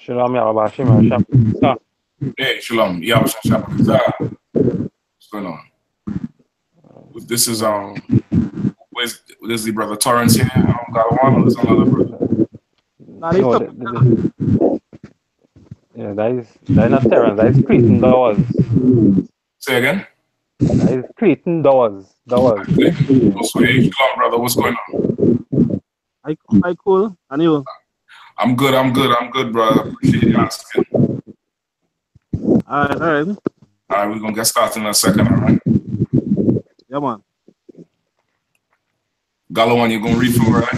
Shalom, Yahweh Shem. Hey, Shalom. Yahweh Shem. What's going on? This is where's the brother Torrance here? I don't got one, or there's another brother. Yeah, that is not Terrence, that is Creighton Dawes. Say again? That is Creighton Dawes. Hey, Shalom, brother. What's going on? I cool. And you? I'm good, brother. Appreciate you asking. All right. All right, we're gonna get started in a second, all right? Yeah, man. Galawan, you gonna read from where,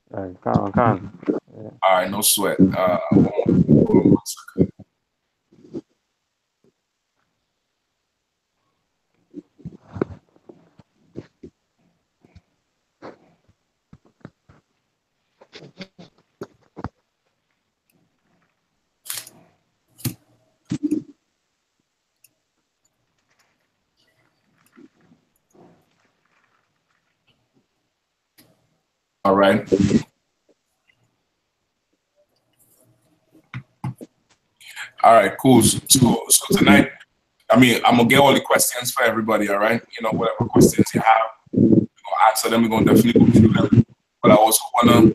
right? Can. Yeah. All right, no sweat. One second. All right. All right, cool. So tonight, I mean, I'm gonna get all the questions for everybody. All right, you know, whatever questions you have, we're gonna answer them. We're gonna definitely go through them. But I also wanna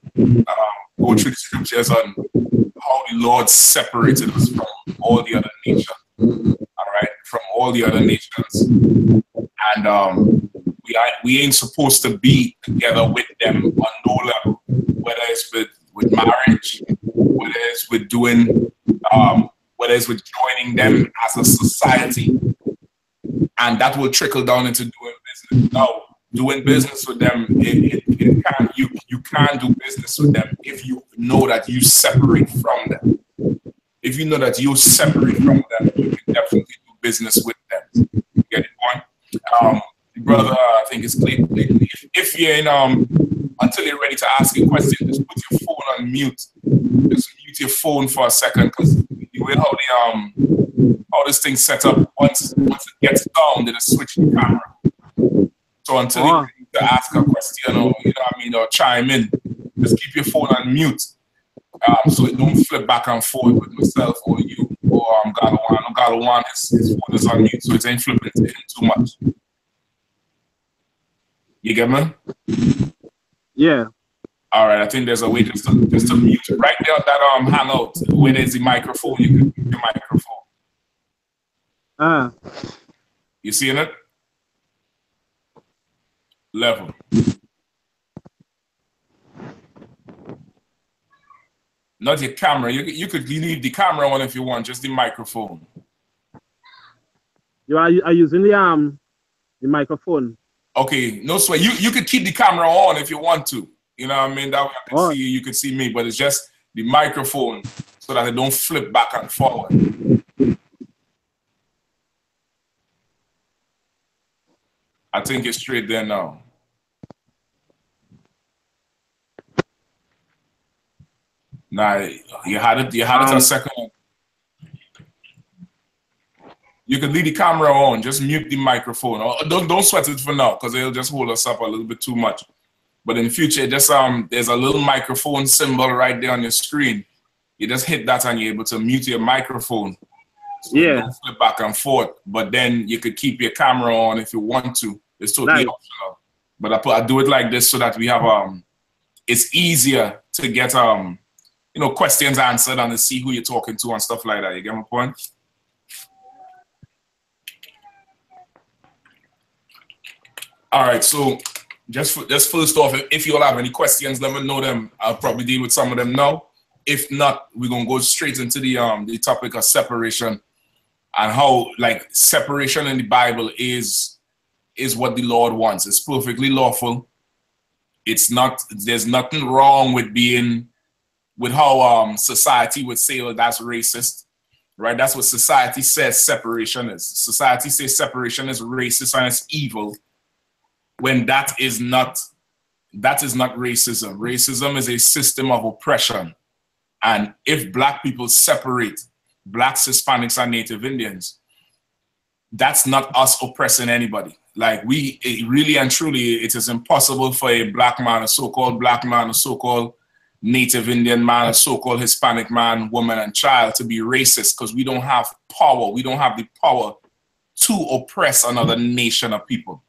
go through the scriptures on how the Lord separated us from all the other nations. All right, from all the other nations, and we ain't supposed to be together with them on no level, whether it's with marriage, whether it's with doing, whether it's with joining them as a society, and that will trickle down into doing business. Now, doing business with them, you can't do business with them if you know that you separate from them. If you know that you separate from them, you can definitely do business with them. You get the point? Brother, I think it's clear. If you're in, until you're ready to ask a question, just put your phone on mute. Just mute your phone for a second, because the way how this thing's set up, once it gets down, then it switch the camera. So until you're ready to ask a question, or you know what I mean, or chime in, just keep your phone on mute, so it don't flip back and forth with myself or you or Galawan. Galawan, his phone is on mute, so it ain't flipping to him too much. You get me? Yeah. All right. I think there's a way just to mute it. Right there, that hangout where there's the microphone. You can mute your microphone. You seeing it? Level. Not your camera. You could leave the camera on if you want. Just the microphone. You are using the microphone. Okay, no sweat. You could keep the camera on if you want to. You know what I mean? That way I can see you, you could see me, but it's just the microphone so that it don't flip back and forward. I think it's straight there now. Nah, you had it a second. You can leave the camera on, just mute the microphone. Or don't sweat it for now, because it'll just hold us up a little bit too much. But in the future, just there's a little microphone symbol right there on your screen. You just hit that and you're able to mute your microphone. So you don't flip back and forth. But then you could keep your camera on if you want to. It's totally optional. But I do it like this so that we have it's easier to get you know, questions answered and to see who you're talking to and stuff like that. You get my point? All right, so just first off, if you all have any questions, let me know them. I'll probably deal with some of them now. If not, we're gonna go straight into the topic of separation and how, like, separation in the Bible is what the Lord wants. It's perfectly lawful. It's not. There's nothing wrong with how society would say, well, that's racist, right? That's what society says separation is. Society says separation is racist and it's evil. When that is not racism. Racism is a system of oppression. And if Black people separate, Blacks, Hispanics, and Native Indians, that's not us oppressing anybody. Like, really and truly, it is impossible for a Black man, a so-called Black man, a so-called Native Indian man, a so-called Hispanic man, woman, and child to be racist because we don't have power. We don't have the power to oppress another nation of people.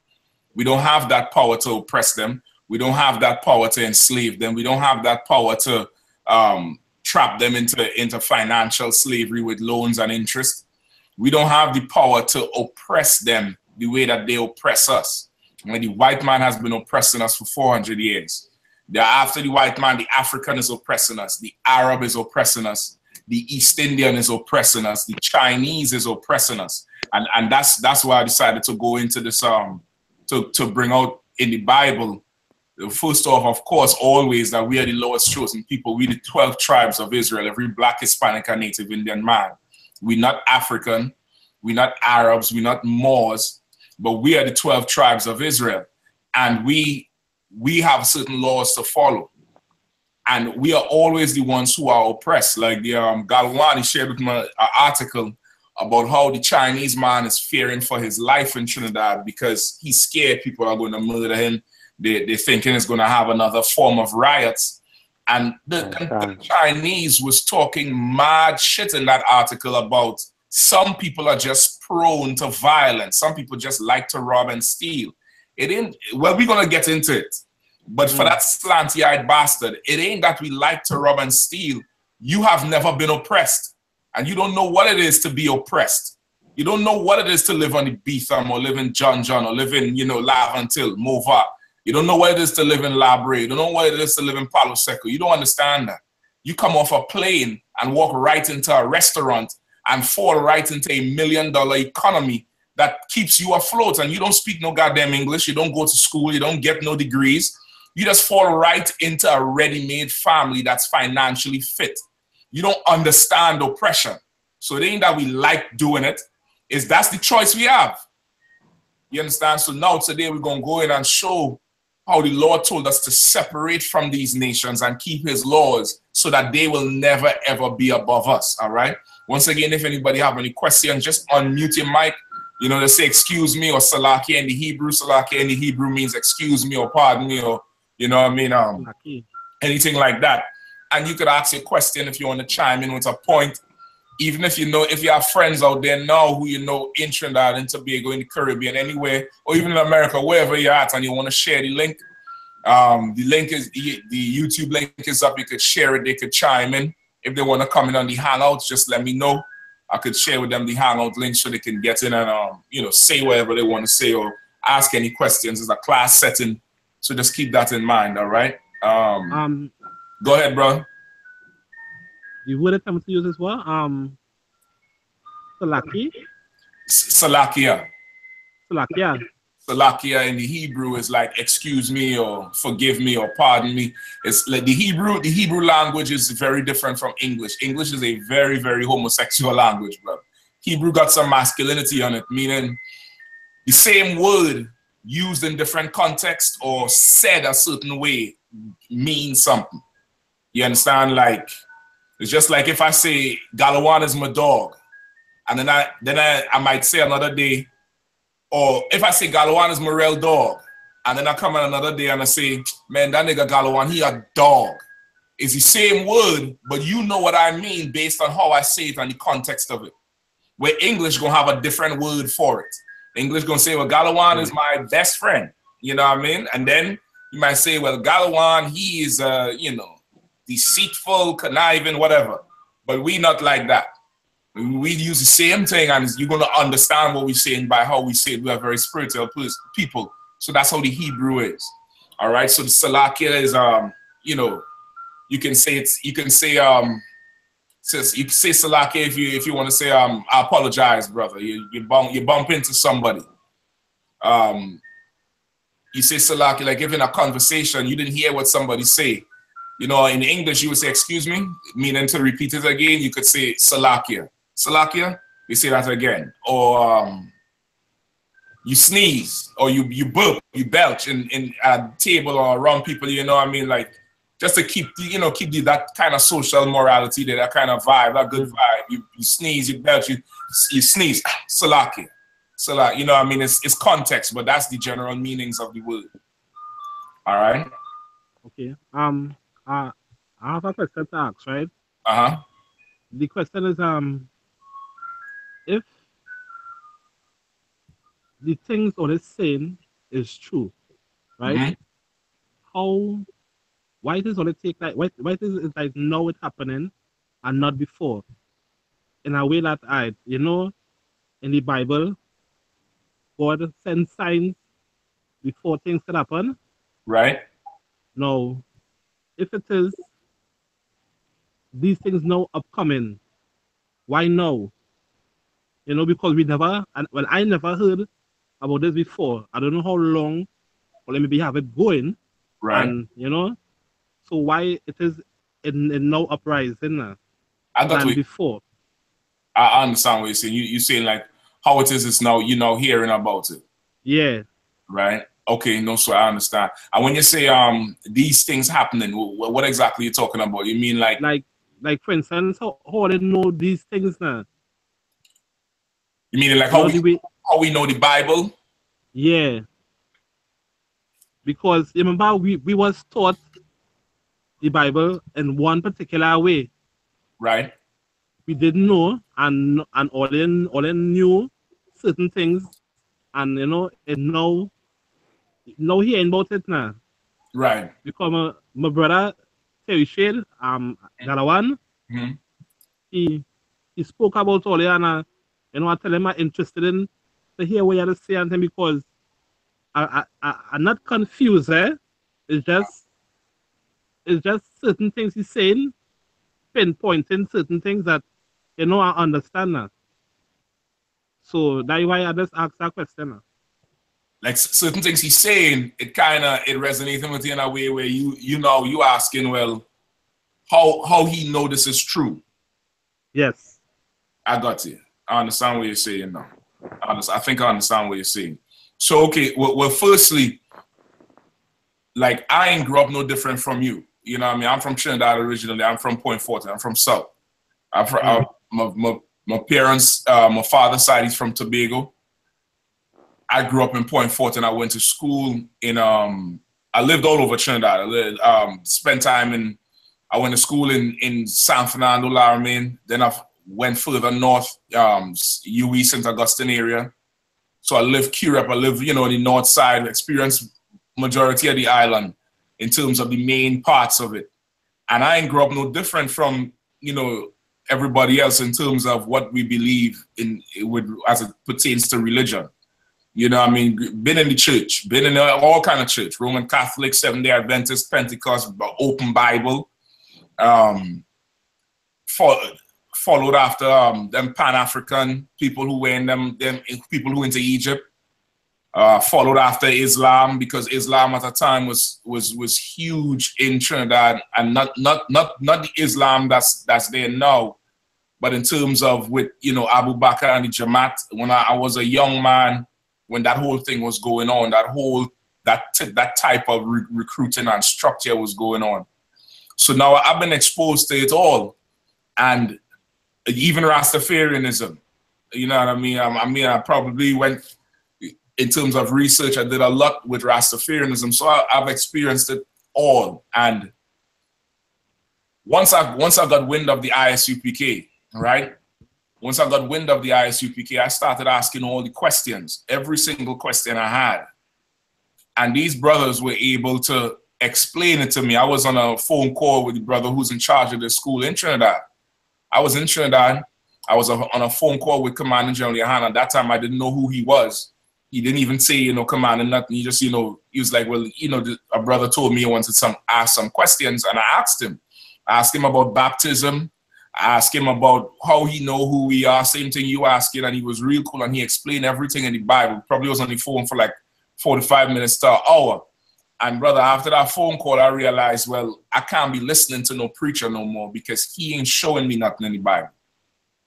We don't have that power to oppress them. We don't have that power to enslave them. We don't have that power to trap them into financial slavery with loans and interest. We don't have the power to oppress them the way that they oppress us. And the white man has been oppressing us for 400 years. After the white man, the African is oppressing us. The Arab is oppressing us. The East Indian is oppressing us. The Chinese is oppressing us. And that's why I decided to go into this, to bring out in the Bible, first off, of course, always that we are the lowest chosen people. We the 12 tribes of Israel, every Black, Hispanic, and Native Indian man. We're not African. We're not Arabs. We're not Moors. But we are the 12 tribes of Israel. And we have certain laws to follow. And we are always the ones who are oppressed. Like the Galwani shared with me an article about how the Chinese man is fearing for his life in Trinidad because he's scared people are going to murder him. They're thinking it's going to have another form of riots. And the Chinese was talking mad shit in that article about some people are just prone to violence. Some people just like to rob and steal. It ain't, well, we're going to get into it. But for that slanty-eyed bastard, it ain't that we like to rob and steal. You have never been oppressed. And you don't know what it is to be oppressed. You don't know what it is to live on the Beetham or live in John or live in, Lavantil, Mova. You don't know what it is to live in Labre. You don't know what it is to live in Palo Seco. You don't understand that. You come off a plane and walk right into a restaurant and fall right into $1 million economy that keeps you afloat, and you don't speak no goddamn English. You don't go to school. You don't get no degrees. You just fall right into a ready-made family that's financially fit. You don't understand oppression. So it ain't that we like doing it. That's the choice we have. You understand? So now today we're going to go in and show how the Lord told us to separate from these nations and keep his laws so that they will never, ever be above us, all right? Once again, if anybody have any questions, just unmute your mic. They say excuse me or salaki in the Hebrew. Salaki in the Hebrew means excuse me or pardon me or, anything like that. And you could ask your question if you want to chime in with a point. Even if if you have friends out there now who in Trinidad and Tobago, in the Caribbean, anywhere, or even in America, wherever you're at, and you want to share the link, the YouTube link is up. You could share it. They could chime in. If they want to come in on the Hangouts, just let me know. I could share with them the Hangout link so they can get in and say whatever they want to say or ask any questions. It's a class setting, so just keep that in mind. All right. Go ahead, bro. You would attempt to use as well. Salaki. Salakia. Salakia. Salakia in the Hebrew is like excuse me or forgive me or pardon me. It's like the Hebrew language is very different from English. English is a very, very homosexual language, bro. Hebrew got some masculinity on it, meaning the same word used in different contexts or said a certain way means something. You understand? Like, it's just like if I say Galawan is my dog, and then I might say another day, or if I say Galawan is my real dog, and then I come in another day and I say, man, that nigga Galawan, he a dog. It's the same word, but you know what I mean based on how I say it and the context of it. Where English gonna have a different word for it. English gonna say, well, Galawan is my best friend. You know what I mean? And then you might say, well, Galawan, he is, deceitful, conniving, whatever. But we not like that. We use the same thing, and you're going to understand what we're saying by how we say it. We are very spiritual people. So that's how the Hebrew is. All right. So the Salakia is, you can say Salakia if you want to say, I apologize, brother. You bump into somebody. You say Salakia, like if in a conversation, you didn't hear what somebody say. In English, you would say, excuse me, meaning to repeat it again. You could say Salakia. Salakia, you say that again. Or you sneeze, or you burp, you belch in a table or around people, like just to keep, keep that kind of social morality, that kind of vibe, that good vibe. You sneeze, you belch, you sneeze, Salakia. Salakia, it's context, but that's the general meanings of the word. All right? Okay. I have a question to ask, right? Uh-huh. The question is, if the things or the saying is true, right? Mm-hmm. How, why it is only take like, why it is it like now it happening and not before? In a way that in the Bible, God sends signs before things can happen. Right. Now, if it is these things now upcoming, why now? Because we never, and well, I never heard about this before. I don't know how long, or let me have it going, Right. and so why it is in now uprising I got than what before? I understand what you're saying. You're saying like how it is now, hearing about it. Yeah, Right. Okay, no, so I understand. And when you say these things happening, what exactly you talking about? You mean like like for instance, how they know these things now? you mean like The way, how we know the Bible? yeah, because remember we was taught the Bible in one particular way. Right. We didn't know, and all they knew certain things, and and now hearing about it now. Right. Because my brother Terry Shade, Galawan, Mm-hmm. he spoke about all it, and I tell him I'm interested in to hear what you have to say and thing because I'm not confused, eh? It's just certain things he's saying, pinpointing certain things that I understand now. So that's why I just asked that question now. Like certain things he's saying, it resonating with you in a way where you asking, well, how he know this is true. Yes. I got you. I understand what you're saying now. I think I understand what you're saying. So okay, well firstly, like I ain't grew up no different from you. You know what I mean? I'm from Trinidad originally. I'm from Point Fortin. I'm from South. I'm from my parents, my father's side, he's from Tobago. I grew up in Point Fortin. I went to school in I lived all over Trinidad. Spent time I went to school in San Fernando, Laramine. Then I went further north, UE, St. Augustine area. So I lived Curepe. I lived, in the north side, experienced majority of the island in terms of the main parts of it. And I ain't grew up no different from, everybody else in terms of what we believe in as it pertains to religion. You know what I mean? Been in the church, been in all kind of church, Roman Catholic, Seventh-day Adventist, Pentecost, Open Bible. Followed after them Pan-African people who were in them people who went to Egypt. Followed after Islam because Islam at the time was huge in Trinidad, and not the Islam that's there now, but in terms of with Abu Bakr and the Jamaat. When I was a young man, when that whole thing was going on, that type of recruiting and structure was going on. So now I've been exposed to it all, and even Rastafarianism. You know what I mean? I probably went. In terms of research, I did a lot with Rastafarianism, so I've experienced it all. And once I got wind of the I.S.U.P.K, right? Once I got wind of the I.S.U.P.K, I started asking all the questions, every single question I had. And these brothers were able to explain it to me. I was on a phone call with the brother who's in charge of the school in Trinidad. I was in Trinidad. I was on a phone call with Commander General Yohanna. At that time, I didn't know who he was. He didn't even say, Commander, nothing. He just, he was like, well, a brother told me he wanted ask some questions, and I asked him. I asked him about baptism. I asked him about how he know who we are. Same thing you asking, and he was real cool, and he explained everything in the Bible. Probably was on the phone for like 45 minutes to an hour. And brother, after that phone call, I realized, well, I can't be listening to no preacher no more because he ain't showing me nothing in the Bible.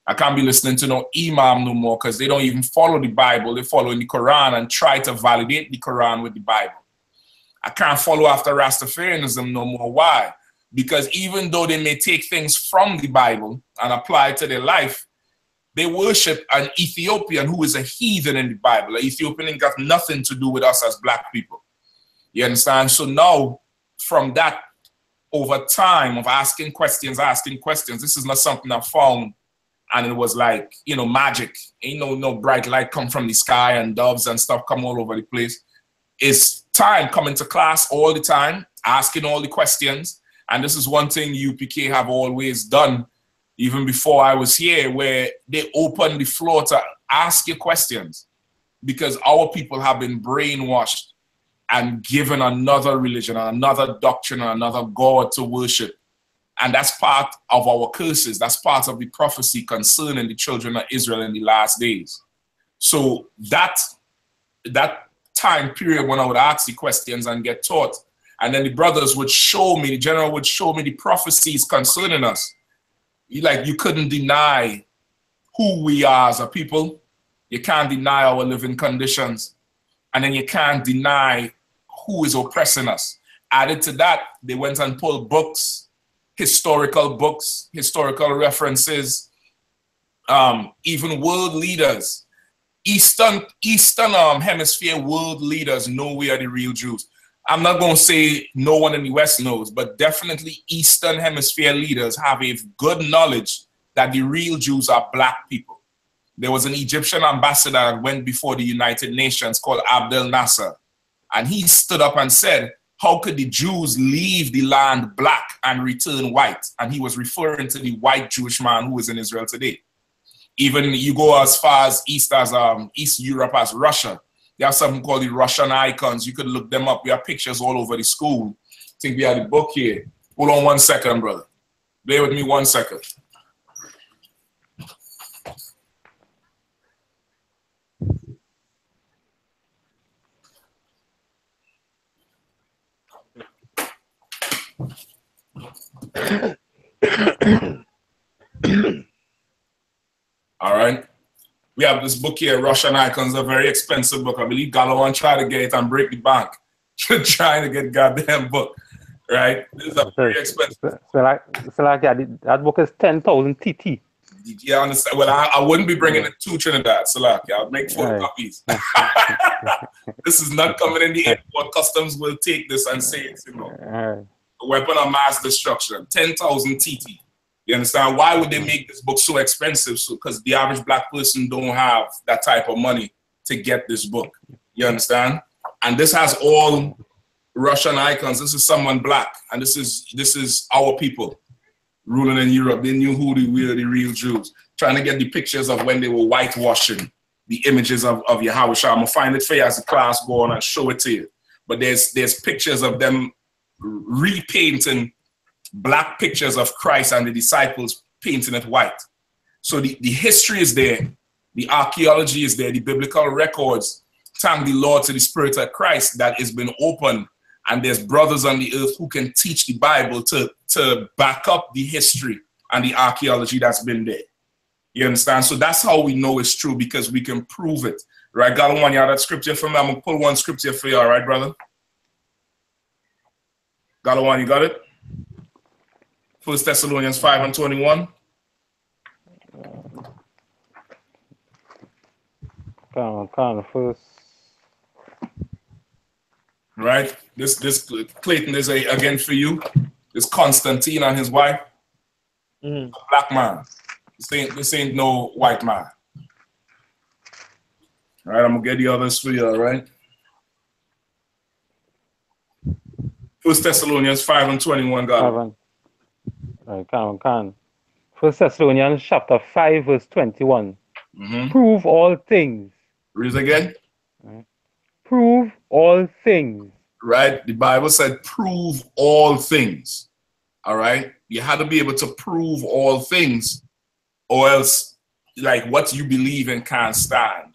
I can't be listening to no imam no more because they don't even follow the Bible. They follow in the Quran and try to validate the Quran with the Bible. I can't follow after Rastafarianism no more. Why? Because even though they may take things from the Bible and apply it to their life, they worship an Ethiopian who is a heathen in the Bible. An Ethiopian ain't got nothing to do with us as black people. You understand? So now, from that, over time of asking questions. This is not something I found and it was like, you know, magic. Ain't no bright light come from the sky and doves and stuff come all over the place. It's time coming to class all the time, asking all the questions. And this is one thing UPK have always done, even before I was here, where they open the floor to ask you questions, because our people have been brainwashed and given another religion, another doctrine, another God to worship. And that's part of our curses. That's part of the prophecy concerning the children of Israel in the last days. So that time period when I would ask the questions and get taught, and then the brothers would show me, the general would show me the prophecies concerning us. You couldn't deny who we are as a people. You can't deny our living conditions. And then you can't deny who is oppressing us. Added to that, they went and pulled books, historical references, even world leaders. Eastern hemisphere world leaders know we are the real Jews. I'm not going to say no one in the West knows, but definitely Eastern hemisphere leaders have a good knowledge that the real Jews are black people. There was an Egyptian ambassador that went before the United Nations called Abdel Nasser, and he stood up and said, how could the Jews leave the land black and return white? And he was referring to the white Jewish man who is in Israel today. Even you go as far as East Europe as Russia. They have something called the Russian icons. You could look them up. We have pictures all over the school. I think we have the book here. Hold on 1 second, brother. Bear with me 1 second. All right. We have this book here, Russian Icons, a very expensive book. I believe Galawan tried to get it and break the bank trying to get goddamn book, right? This is a very expensive. So that book is 10,000 TT. You understand? Well, I wouldn't be bringing it to Trinidad, Salaki. I'll make photocopies. This is not coming in the airport. Customs will take this and say it's, you know, a weapon of mass destruction. 10,000 TT. You understand? Why would they make this book so expensive? So, because the average black person don't have that type of money to get this book. You understand? And this has all Russian icons. This is someone black, and this is our people ruling in Europe. They knew who we were, the real Jews. Trying to get the pictures of when they were whitewashing the images of Yahushua. I'm gonna find it for you as the class go on and show it to you. But there's pictures of them repainting black pictures of Christ and the disciples, painting it white. So the history is there, the archaeology is there, the biblical records. Thank the Lord to the Spirit of Christ that has been opened, and there's brothers on the earth who can teach the Bible to back up the history and the archaeology that's been there. You understand? So that's how we know it's true, because we can prove it. Right, Galawan, you have that scripture for me? I'm gonna pull one scripture for you, all right, brother? Galawan, you got it? 1 Thessalonians 5:21. First. Right. This Clayton is again for you. This Constantine and his wife. A black man. This ain't no white man. All right, I'm gonna get the others for you, all right? 1 Thessalonians 5:21, God. First Thessalonians chapter 5, verse 21. Prove all things. Read it again. Prove all things. Right? The Bible said prove all things. All right? You had to be able to prove all things, or else like what you believe in can't stand.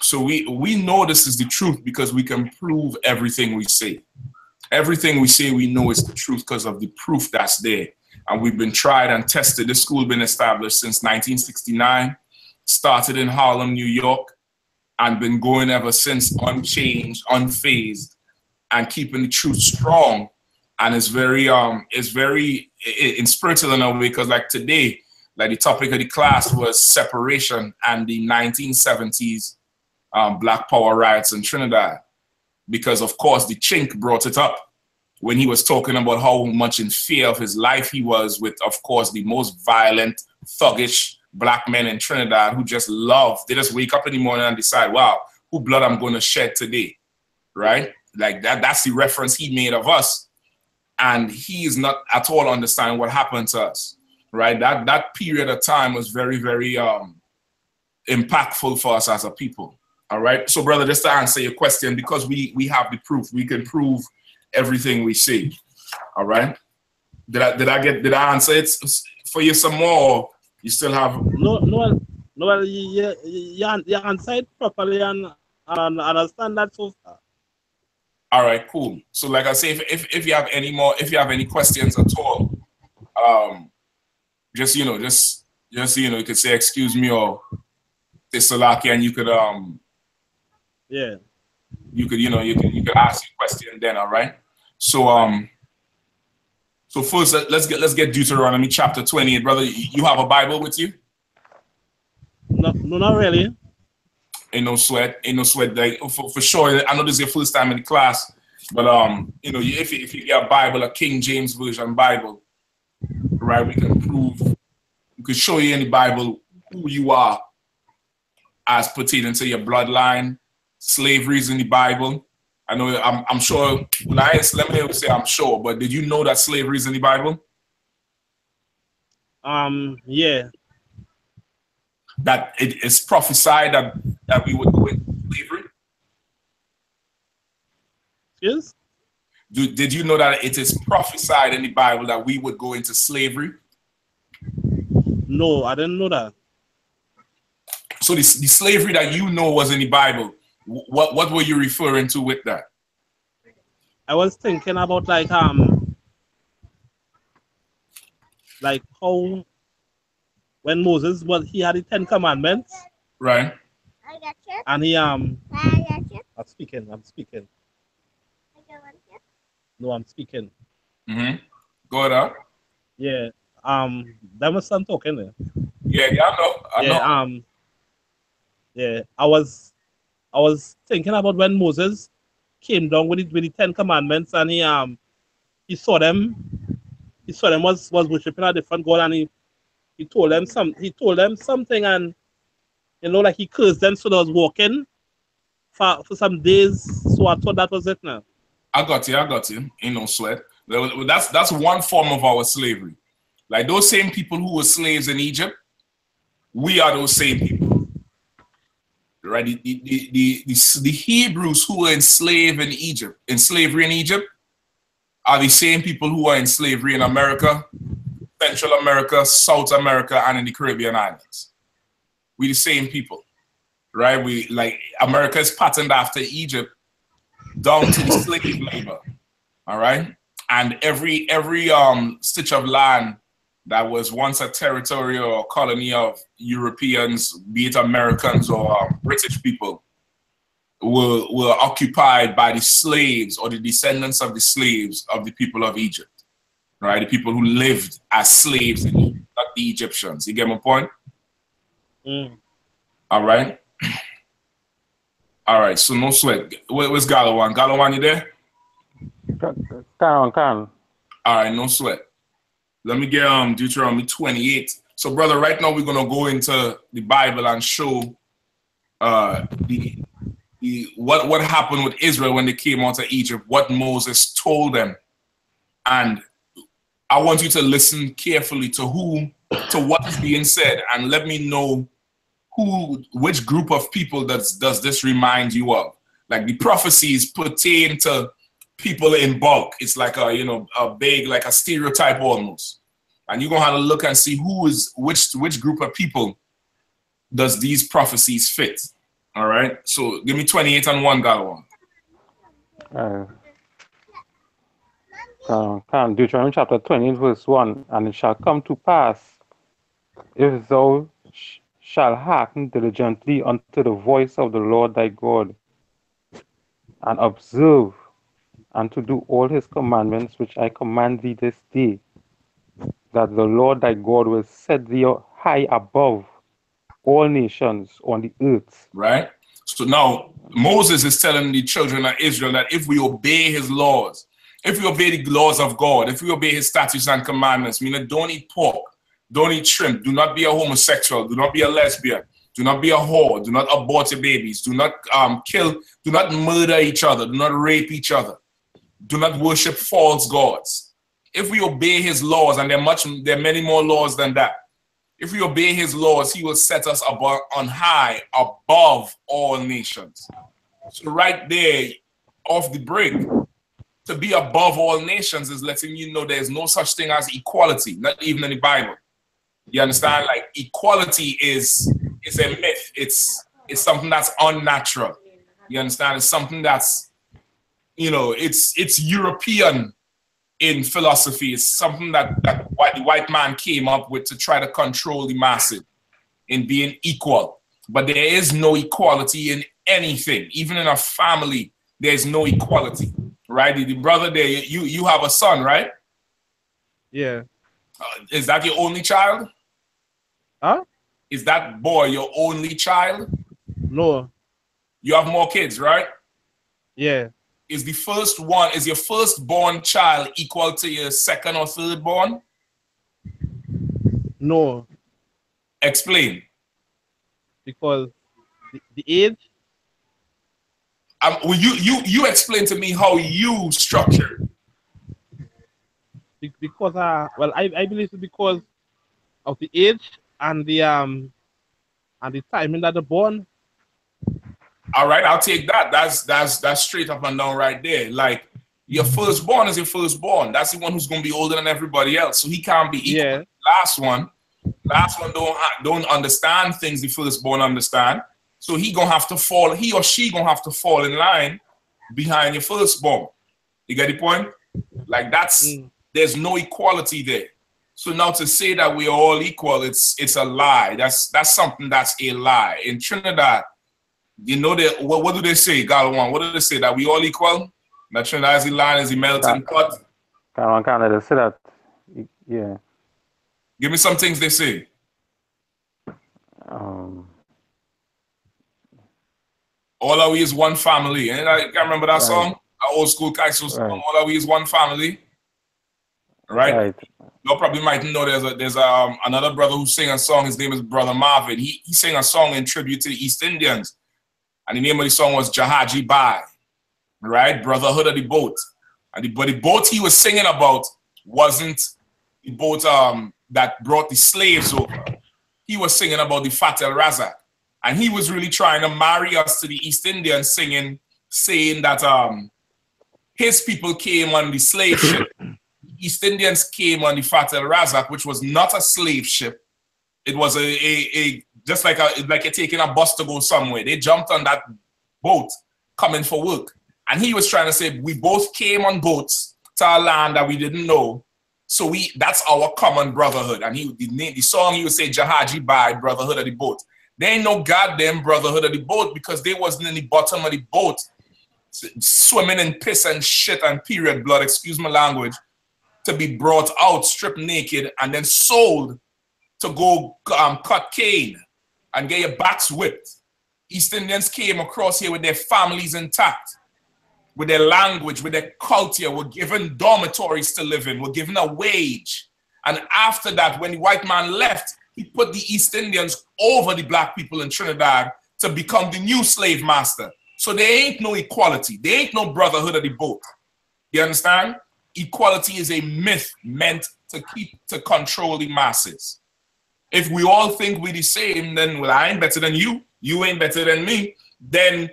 So we know this is the truth because we can prove everything we say. Everything we say we know is the truth because of the proof that's there. And we've been tried and tested. This school has been established since 1969, started in Harlem, New York, and been going ever since, unchanged, unfazed, and keeping the truth strong. And it's very spiritual in a way, because like today, like the topic of the class was separation and the 1970s Black Power riots in Trinidad. Because of course the chink brought it up when he was talking about how much in fear of his life he was with, of course, the most violent, thuggish black men in Trinidad who just love. They just wake up in the morning and decide, wow, who blood I'm going to shed today, right? Like that's the reference he made of us. And he is not at all understanding what happened to us, right? That period of time was very, very impactful for us as a people, all right? So, brother, just to answer your question, because we have the proof, we can prove everything we see, all right? Did I answer it for you some more? You still have no. You answered properly and understand that so far. All right, cool. So, like I say, if you have any more, if you have any questions at all, just you could say excuse me or say Salaki, and you could yeah, you could ask your question then. All right. So so first let's get Deuteronomy chapter 28, brother. You have a Bible with you? No, not really. Ain't no sweat. Like, for sure. I know this is your first time in the class, but if you get a Bible, a King James Version Bible, right? We can show you in the Bible who you are as pertaining to your bloodline. Slavery is in the Bible. I know. I'm sure. Let me say I'm sure, but did you know that slavery is in the Bible? Yeah. That it is prophesied that we would go into slavery? Yes. Did you know that it is prophesied in the Bible that we would go into slavery? No, I didn't know that. So the slavery that you know was in the Bible, what were you referring to with that? I was thinking about like how when Moses he had the 10 commandments. Right. And he I'm speaking. No, I'm speaking. Mm-hmm. Go ahead. Yeah. That was son talking there. Yeah, I know. Yeah. I was thinking about when Moses came down with the 10 commandments, and he saw them. He saw them was worshiping a different God, and he told them something, and like he cursed them, so they was walking for some days. So I thought that was it now. I got you. Ain't no sweat. That's one form of our slavery. Like those same people who were slaves in Egypt, we are those same people. Right? The Hebrews who were enslaved in Egypt, in slavery in Egypt, are the same people who are in slavery in America, Central America, South America, and in the Caribbean islands. We the same people. Right? We like America is patterned after Egypt down to the slave labor. All right. And every stitch of land that was once a territory or colony of Europeans, be it Americans or British people, were occupied by the slaves or the descendants of the slaves of the people of Egypt. Right? The people who lived as slaves in Egypt, not the Egyptians. You get my point? Mm. All right. All right, so no sweat. Where's Galawan? Galawan, you there? Can. All right, no sweat. Let me get Deuteronomy 28. So, brother, right now we're gonna go into the Bible and show what happened with Israel when they came out of Egypt, what Moses told them, and I want you to listen carefully to what is being said, and let me know which group of people does this remind you of? Like the prophecies pertain to people in bulk. It's like a big, like a stereotype almost. And you're gonna have to look and see which group of people does these prophecies fit. All right. So give me 28 and 1, Galwan. Deuteronomy chapter 20, verse 1. And it shall come to pass, if thou shall hearken diligently unto the voice of the Lord thy God, and observe and to do all his commandments which I command thee this day, that the Lord thy God will set thee high above all nations on the earth. Right? So now Moses is telling the children of Israel that if we obey his laws, if we obey the laws of God, if we obey his statutes and commandments, meaning don't eat pork, don't eat shrimp, do not be a homosexual, do not be a lesbian, do not be a whore, do not abort your babies, do not kill, do not murder each other, do not rape each other, do not worship false gods. If we obey his laws, and there are many more laws than that, if we obey his laws, he will set us above, on high, above all nations. So right there, off the break, to be above all nations is letting you know there's no such thing as equality, not even in the Bible. You understand? Like, equality is a myth. It's something that's unnatural. You understand? It's something that's, you know, it's European in philosophy. It's something that the white man came up with to try to control the masses in being equal. But there is no equality in anything. Even in a family, there's no equality, right? The brother there, you have a son, right? Yeah. Is that your only child? Huh? Is that boy your only child? No. You have more kids, right? Yeah. Is your firstborn child equal to your second or third born? No. Explain. Because the age. Well, you explain to me how you structure. Because well, I believe it's because of the age and the timing that they're born. All right, I'll take that. That's straight up and down right there. Like, your firstborn is your firstborn. That's the one who's gonna be older than everybody else, so he can't be equal. Yeah. Last one don't understand things the firstborn understand. So he or she gonna have to fall in line behind your firstborn. You get the point? Like, there's no equality there. So now to say that we are all equal, it's a lie. That's something that's a lie. In Trinidad, you know, what do they say, Galwan? What do they say? That we all equal? That Trinidad is the line, is the melting pot? Canada, they say that. Yeah. Give me some things they say. All are we is one family. And I can't remember that song? Our old school Kaiso song. Right. All are we is one family. Right? You probably might know there's another brother who sang a song. His name is Brother Marvin. He sang a song in tribute to the East Indians. And the name of the song was Jahaji Bai. Right? Brotherhood of the boat. But the boat he was singing about wasn't the boat that brought the slaves over. He was singing about the Fat El Razak. And he was really trying to marry us to the East Indians, saying that his people came on the slave ship. East Indians came on the Fat El Razak, which was not a slave ship. It was just like you're taking a bus to go somewhere. They jumped on that boat coming for work. And he was trying to say, we both came on boats to a land that we didn't know. So that's our common brotherhood. And the song he would say, Jahaji Bai, Brotherhood of the Boat. There ain't no goddamn brotherhood of the boat because they wasn't in the bottom of the boat swimming in piss and shit and period blood, excuse my language, to be brought out stripped naked and then sold to go cut cane and get your backs whipped. East Indians came across here with their families intact, with their language, with their culture, were given dormitories to live in, were given a wage. And after that, when the white man left, he put the East Indians over the black people in Trinidad to become the new slave master. So there ain't no equality. There ain't no brotherhood of the boat. You understand? Equality is a myth meant to control the masses. If we all think we're the same, then, well, I ain't better than you. You ain't better than me. Then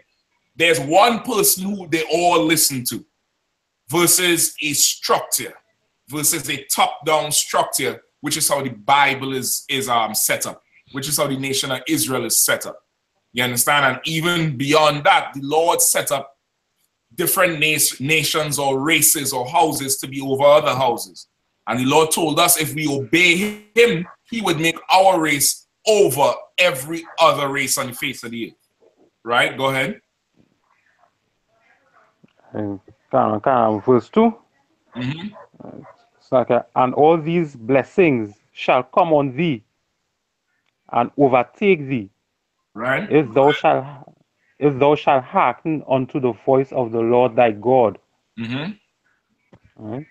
there's one person who they all listen to versus a structure, versus a top-down structure, which is how the Bible is set up, which is how the nation of Israel is set up. You understand? And even beyond that, the Lord set up different nations or races or houses to be over other houses. And the Lord told us if we obey him, he would make our race over every other race on the face of the earth. Right? Go ahead. Verse 2. It's like, and all these blessings shall come on thee and overtake thee, right? If thou shalt hearken unto the voice of the Lord thy God, Right?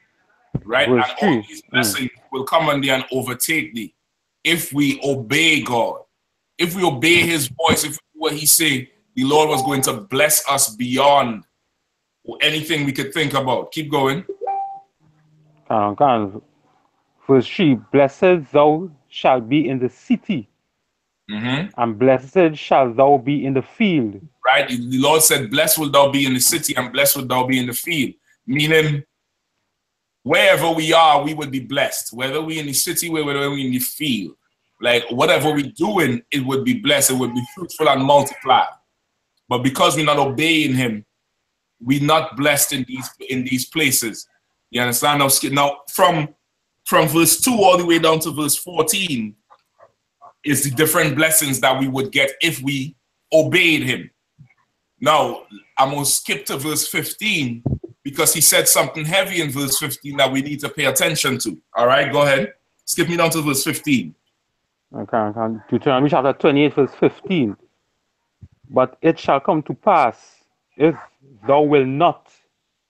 Right? Verse And all 3. these blessings will come on thee and overtake thee if we obey God. If we obey his voice, if we do what he say, the Lord was going to bless us beyond anything we could think about. Keep going. Verse 3. Blessed thou shalt be in the city, and blessed shalt thou be in the field. Right? The Lord said, blessed will thou be in the city, and blessed will thou be in the field. Meaning, wherever we are, we would be blessed. Whether we in the city, whether we in the field. Like, whatever we're doing, it would be blessed. It would be fruitful and multiply. But because we're not obeying him, we're not blessed in these places. You understand? Now, from verse 2 all the way down to verse 14 is the different blessings that we would get if we obeyed him. Now, I'm going to skip to verse 15 because he said something heavy in verse 15 that we need to pay attention to. All right, go ahead. Skip me down to verse 15. Deuteronomy chapter 28, verse 15. But it shall come to pass, if thou wilt not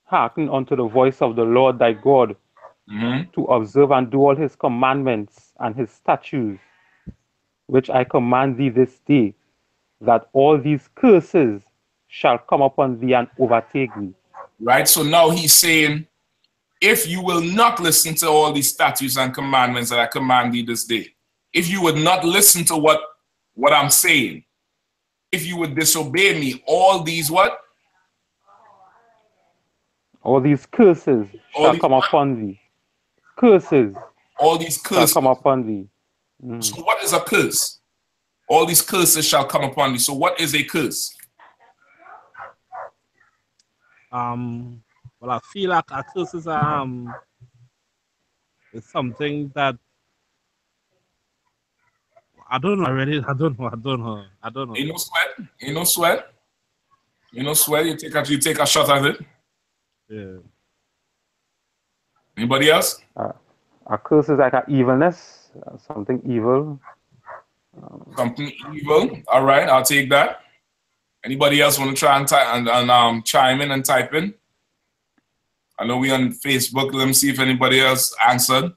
hearken unto the voice of the Lord thy God, to observe and do all his commandments and his statutes, which I command thee this day, that all these curses shall come upon thee and overtake thee. Right? So now he's saying, if you will not listen to all these statutes and commandments that I command thee this day, if you would not listen to what I'm saying, if you would disobey me, all these what? All these curses shall come upon thee. Curses. All these curses shall come upon thee. So what is a curse? All these curses shall come upon thee. So what is a curse? Well, I feel like a curse is something that I don't know already. I don't know. Ain't no sweat. You take a shot at it. Yeah. Anybody else? A curse is like an evilness, something evil. Something evil. All right, I'll take that. Anybody else want to try and chime in and type in? I know we on Facebook. Let me see if anybody else answered.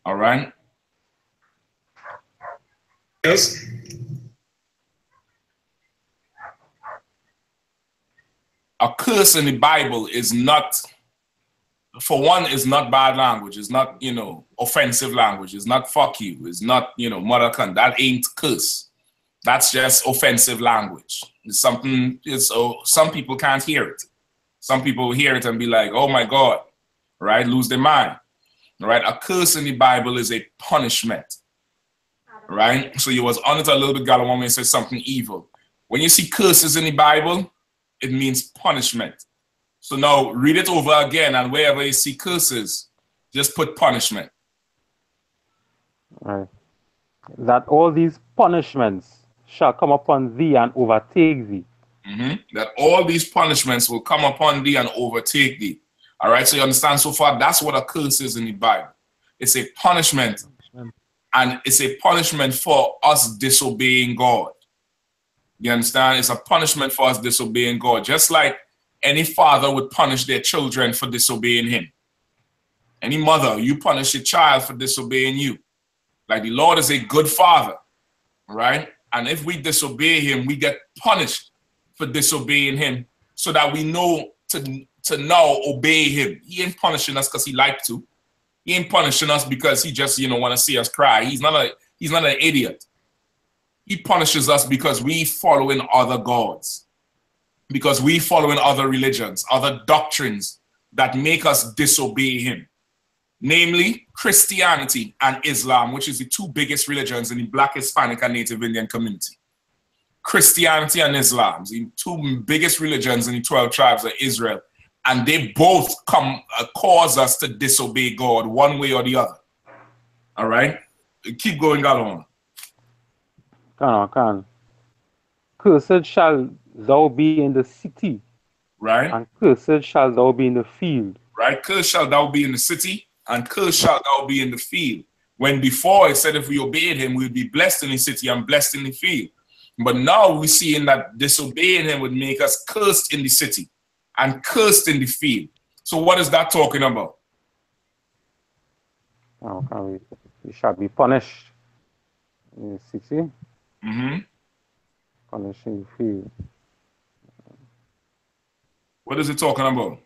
All right. Yes. A curse in the Bible is not, for one, is not bad language. It's not, offensive language. It's not fuck you. It's not, mother cunt. That ain't curse. That's just offensive language. It's something, some people can't hear it. Some people hear it and be like, oh my God, right? Lose their mind, right? A curse in the Bible is a punishment, right? So you was on it a little bit, Gallo, when you say something evil. When you see curses in the Bible, it means punishment. So now read it over again, and wherever you see curses, just put punishment. Right. That all these punishments shall come upon thee and overtake thee. That all these punishments will come upon thee and overtake thee. All right, so you understand so far? That's what a curse is in the Bible. It's a punishment, and it's a punishment for us disobeying God. You understand? It's a punishment for us disobeying God. Just like any father would punish their children for disobeying him. Any mother, you punish your child for disobeying you. Like the Lord is a good father, right? And if we disobey him, we get punished for disobeying him so that we know to now obey him. He ain't punishing us because he like to. He ain't punishing us because he just, want to see us cry. He's not an idiot. He punishes us because we following other gods, because we following other religions, other doctrines that make us disobey him. Namely, Christianity and Islam, which is the two biggest religions in the Black, Hispanic, and Native Indian community. Christianity and Islam, the two biggest religions in the 12 tribes of Israel, and they both cause us to disobey God one way or the other. All right? Keep going on. Can. Cursed shall thou be in the city. Right. And cursed shall thou be in the field. Right. Cursed shall thou be in the city, and cursed shall thou be in the field. When before it said if we obeyed him, we would be blessed in the city and blessed in the field. But now we see in that disobeying him would make us cursed in the city and cursed in the field. So what is that talking about? We shall be punished in the city, punished in the field. What is it talking about?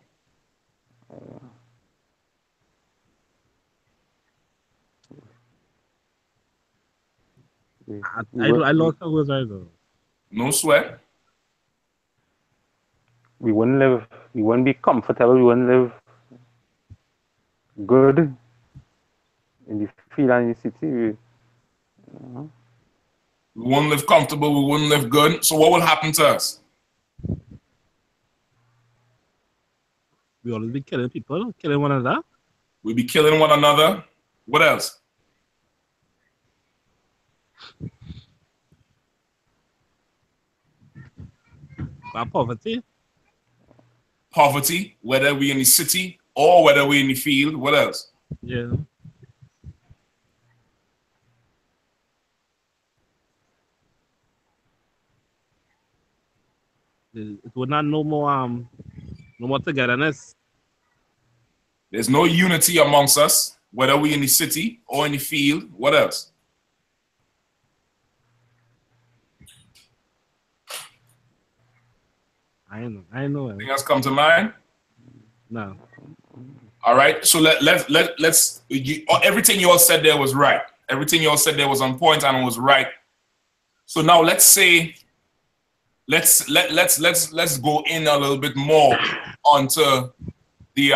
I lost the words right now. No sweat. We wouldn't be comfortable, we wouldn't live good in the field and in the city. We wouldn't live comfortable, we wouldn't live good. So what will happen to us? We always be killing people, killing one another. We'll be killing one another. What else? Poverty. Poverty, whether we in the city or whether we in the field. What else? Yeah. It would not no more togetherness. There's no unity amongst us, whether we in the city or in the field. What else? I know. Anything else come to mind? No. All right. So let's everything you all said there was right. Everything you all said there was on point and was right. So now let's say let's go in a little bit more onto the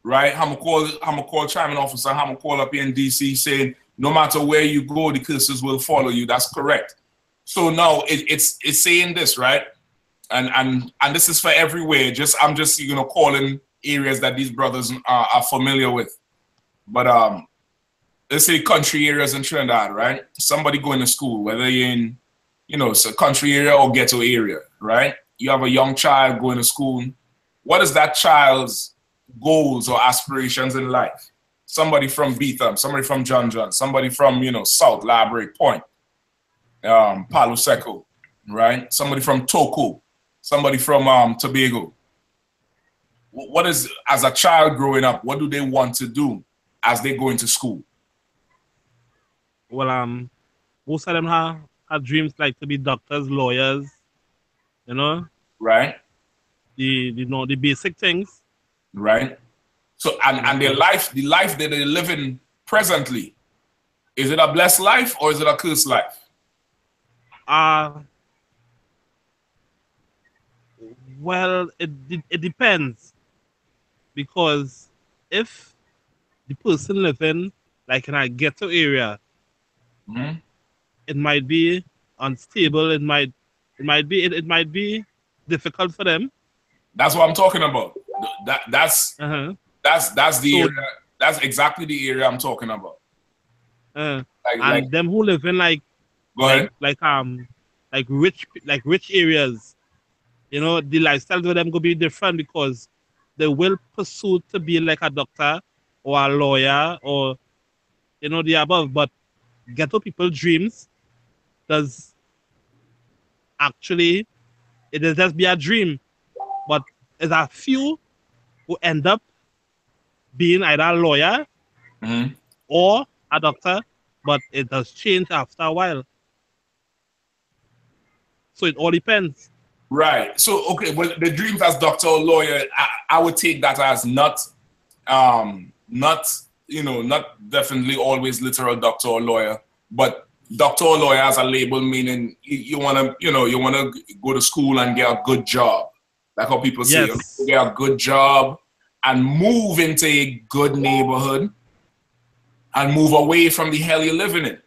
right. I'm gonna call chiming officer. I'm gonna call up here in DC saying no matter where you go, the curses will follow you. That's correct. So now it's saying this, right? And this is for everywhere. I'm just calling areas that these brothers are familiar with. But let's say country areas in Trinidad, right? Somebody going to school, whether you're in, it's a country area or ghetto area, right? You have a young child going to school. What is that child's goals or aspirations in life? Somebody from Betham, somebody from John, somebody from, South Library Point, Palo Seco, right? Somebody from Toco, somebody from Tobago. What is, as a child growing up, what do they want to do as they go into school? Well, most of them have dreams like to be doctors, lawyers, Right. The basic things. Right. So and their life, the life that they're living presently, is it a blessed life or is it a cursed life? Well, it depends, because if the person living like in a ghetto area, it might be unstable. It might be difficult for them. That's what I'm talking about. That's the area. That's exactly the area I'm talking about. And them who live in like rich areas, the lifestyle for them could be different, because they will pursue to be like a doctor or a lawyer or the above. But ghetto people dreams does actually, it is just be a dream, but there's a few who end up being either a lawyer or a doctor, but it does change after a while. So it all depends. Right. So okay, well, the dreams as doctor or lawyer, I would take that as not definitely always literal doctor or lawyer, but doctor or lawyer as a label, meaning you wanna go to school and get a good job. Like how people say, yes, get a good job and move into a good neighborhood and move away from the hell you're living in.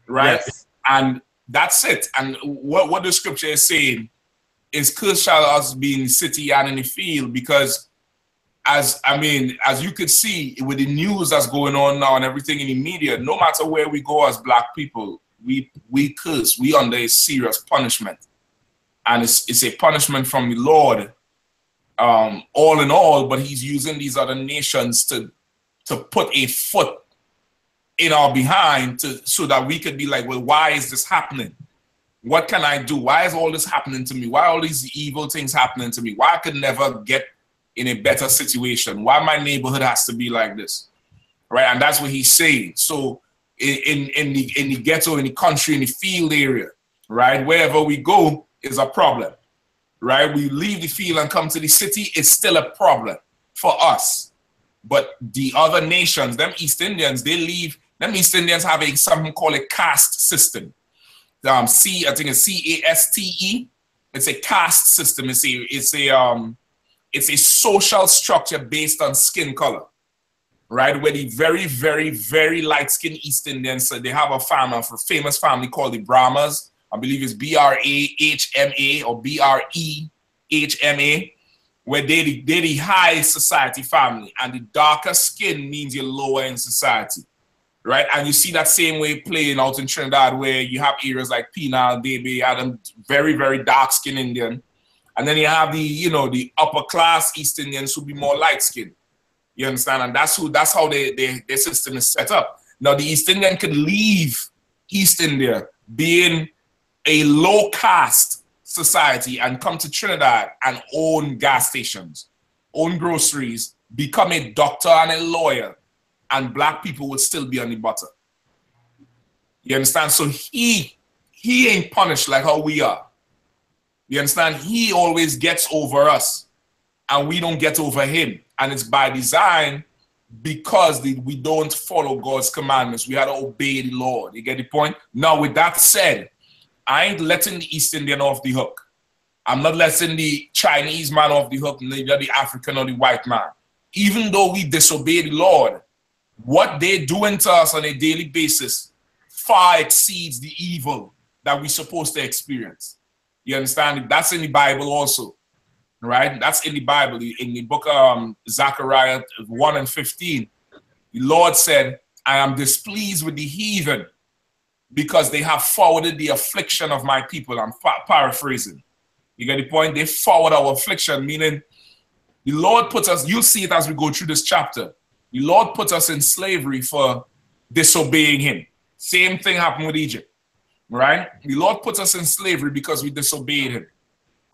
Right? Yes. And that's it. And what the scripture is saying is, cursed shall us be in the city and in the field, because as you could see with the news that's going on now and everything in the media, no matter where we go as black people, we curse, we under a serious punishment. And it's a punishment from the Lord, all in all, but he's using these other nations to put a foot in our behind so that we could be like, well, why is this happening? What can I do? Why is all this happening to me? Why all these evil things happening to me? Why I could never get in a better situation? Why my neighborhood has to be like this? Right? And that's what he's saying. So in the ghetto, in the country, in the field area, right? Wherever we go is a problem. Right? We leave the field and come to the city, it's still a problem for us. But the other nations, them East Indians, they leave, them East Indians have something called a caste system. I think it's CASTE. It's a caste system. It's a social structure based on skin color, right? Where the very, very, very light-skinned East Indians, so they have a famous family called the Brahmas. I believe it's BRAHMA or BREHMA, where they're the high society family, and the darker skin means you're lower in society, right? And you see that same way playing out in Trinidad, where you have areas like Penal, Debe, Adam, very, very dark skinned Indian, and then you have the upper class East Indians who be more light skinned. You understand? And that's how their system is set up. Now the East Indian could leave East India being a low caste society and come to Trinidad and own gas stations, own groceries, become a doctor and a lawyer, and black people would still be on the butter. You understand? So he ain't punished like how we are. You understand? He always gets over us and we don't get over him. And it's by design, because we don't follow God's commandments. We had to obey the Lord. You get the point? Now, with that said, I ain't letting the East Indian off the hook. I'm not letting the Chinese man off the hook, neither the African or the white man. Even though we disobey the Lord, what they're doing to us on a daily basis far exceeds the evil that we're supposed to experience. You understand? That's in the Bible also, right? That's in the Bible. In the book of Zechariah 1:15, the Lord said, I am displeased with the heathen because they have forwarded the affliction of my people. I'm paraphrasing. You get the point? They forward our affliction, meaning the Lord puts us, you'll see it as we go through this chapter. The Lord puts us in slavery for disobeying him. Same thing happened with Egypt, right? The Lord puts us in slavery because we disobeyed him.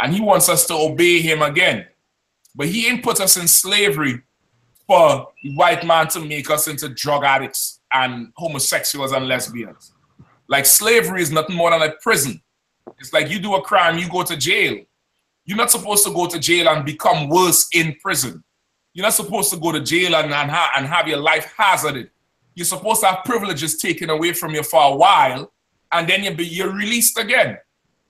And he wants us to obey him again. But he ain't put us in slavery for the white man to make us into drug addicts and homosexuals and lesbians. Like, slavery is nothing more than a prison. It's like you do a crime, you go to jail. You're not supposed to go to jail and become worse in prison. You're not supposed to go to jail and have your life hazarded. You're supposed to have privileges taken away from you for a while, and then you're released again.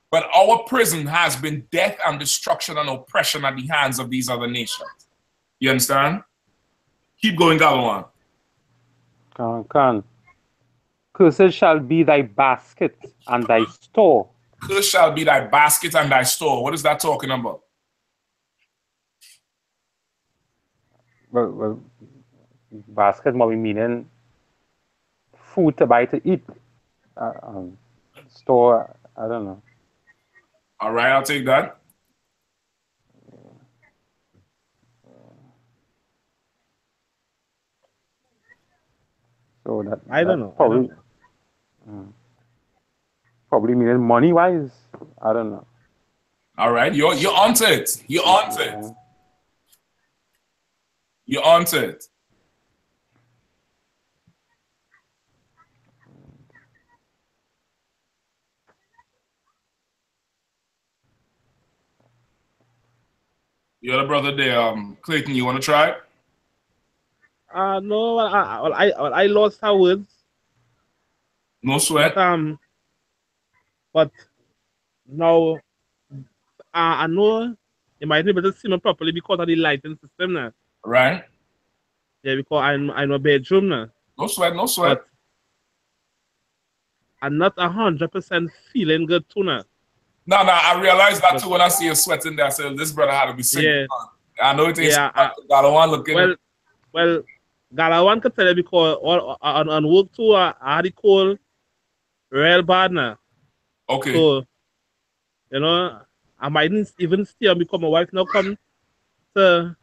But our prison has been death and destruction and oppression at the hands of these other nations. You understand? Keep going, Galawan. Can. Cursed shall be thy basket and thy store. Cursed shall be thy basket and thy store. What is that talking about? Well, basket might be meaning food to buy to eat. Store, I don't know. All right, I'll take that. So that I don't know. Probably, probably meaning money wise. I don't know. All right, you're onto it. You're onto it. You're onto it. You're the brother there, Clayton. You want to try it? No, I lost her words. No sweat. But now I know you might be able to see me properly because of the lighting system now. Right. Yeah, because I'm in a bedroom now. No sweat, no sweat. But I'm not 100% feeling good too now. No, I realized that too when I see you sweating there. I said, this brother had to be sick. Yeah. I know it is. Yeah, Galawan looking. Well, Galawan could tell you because on work too, I had the cold real bad now. Okay. So, you know, I might even stay on because my wife now come to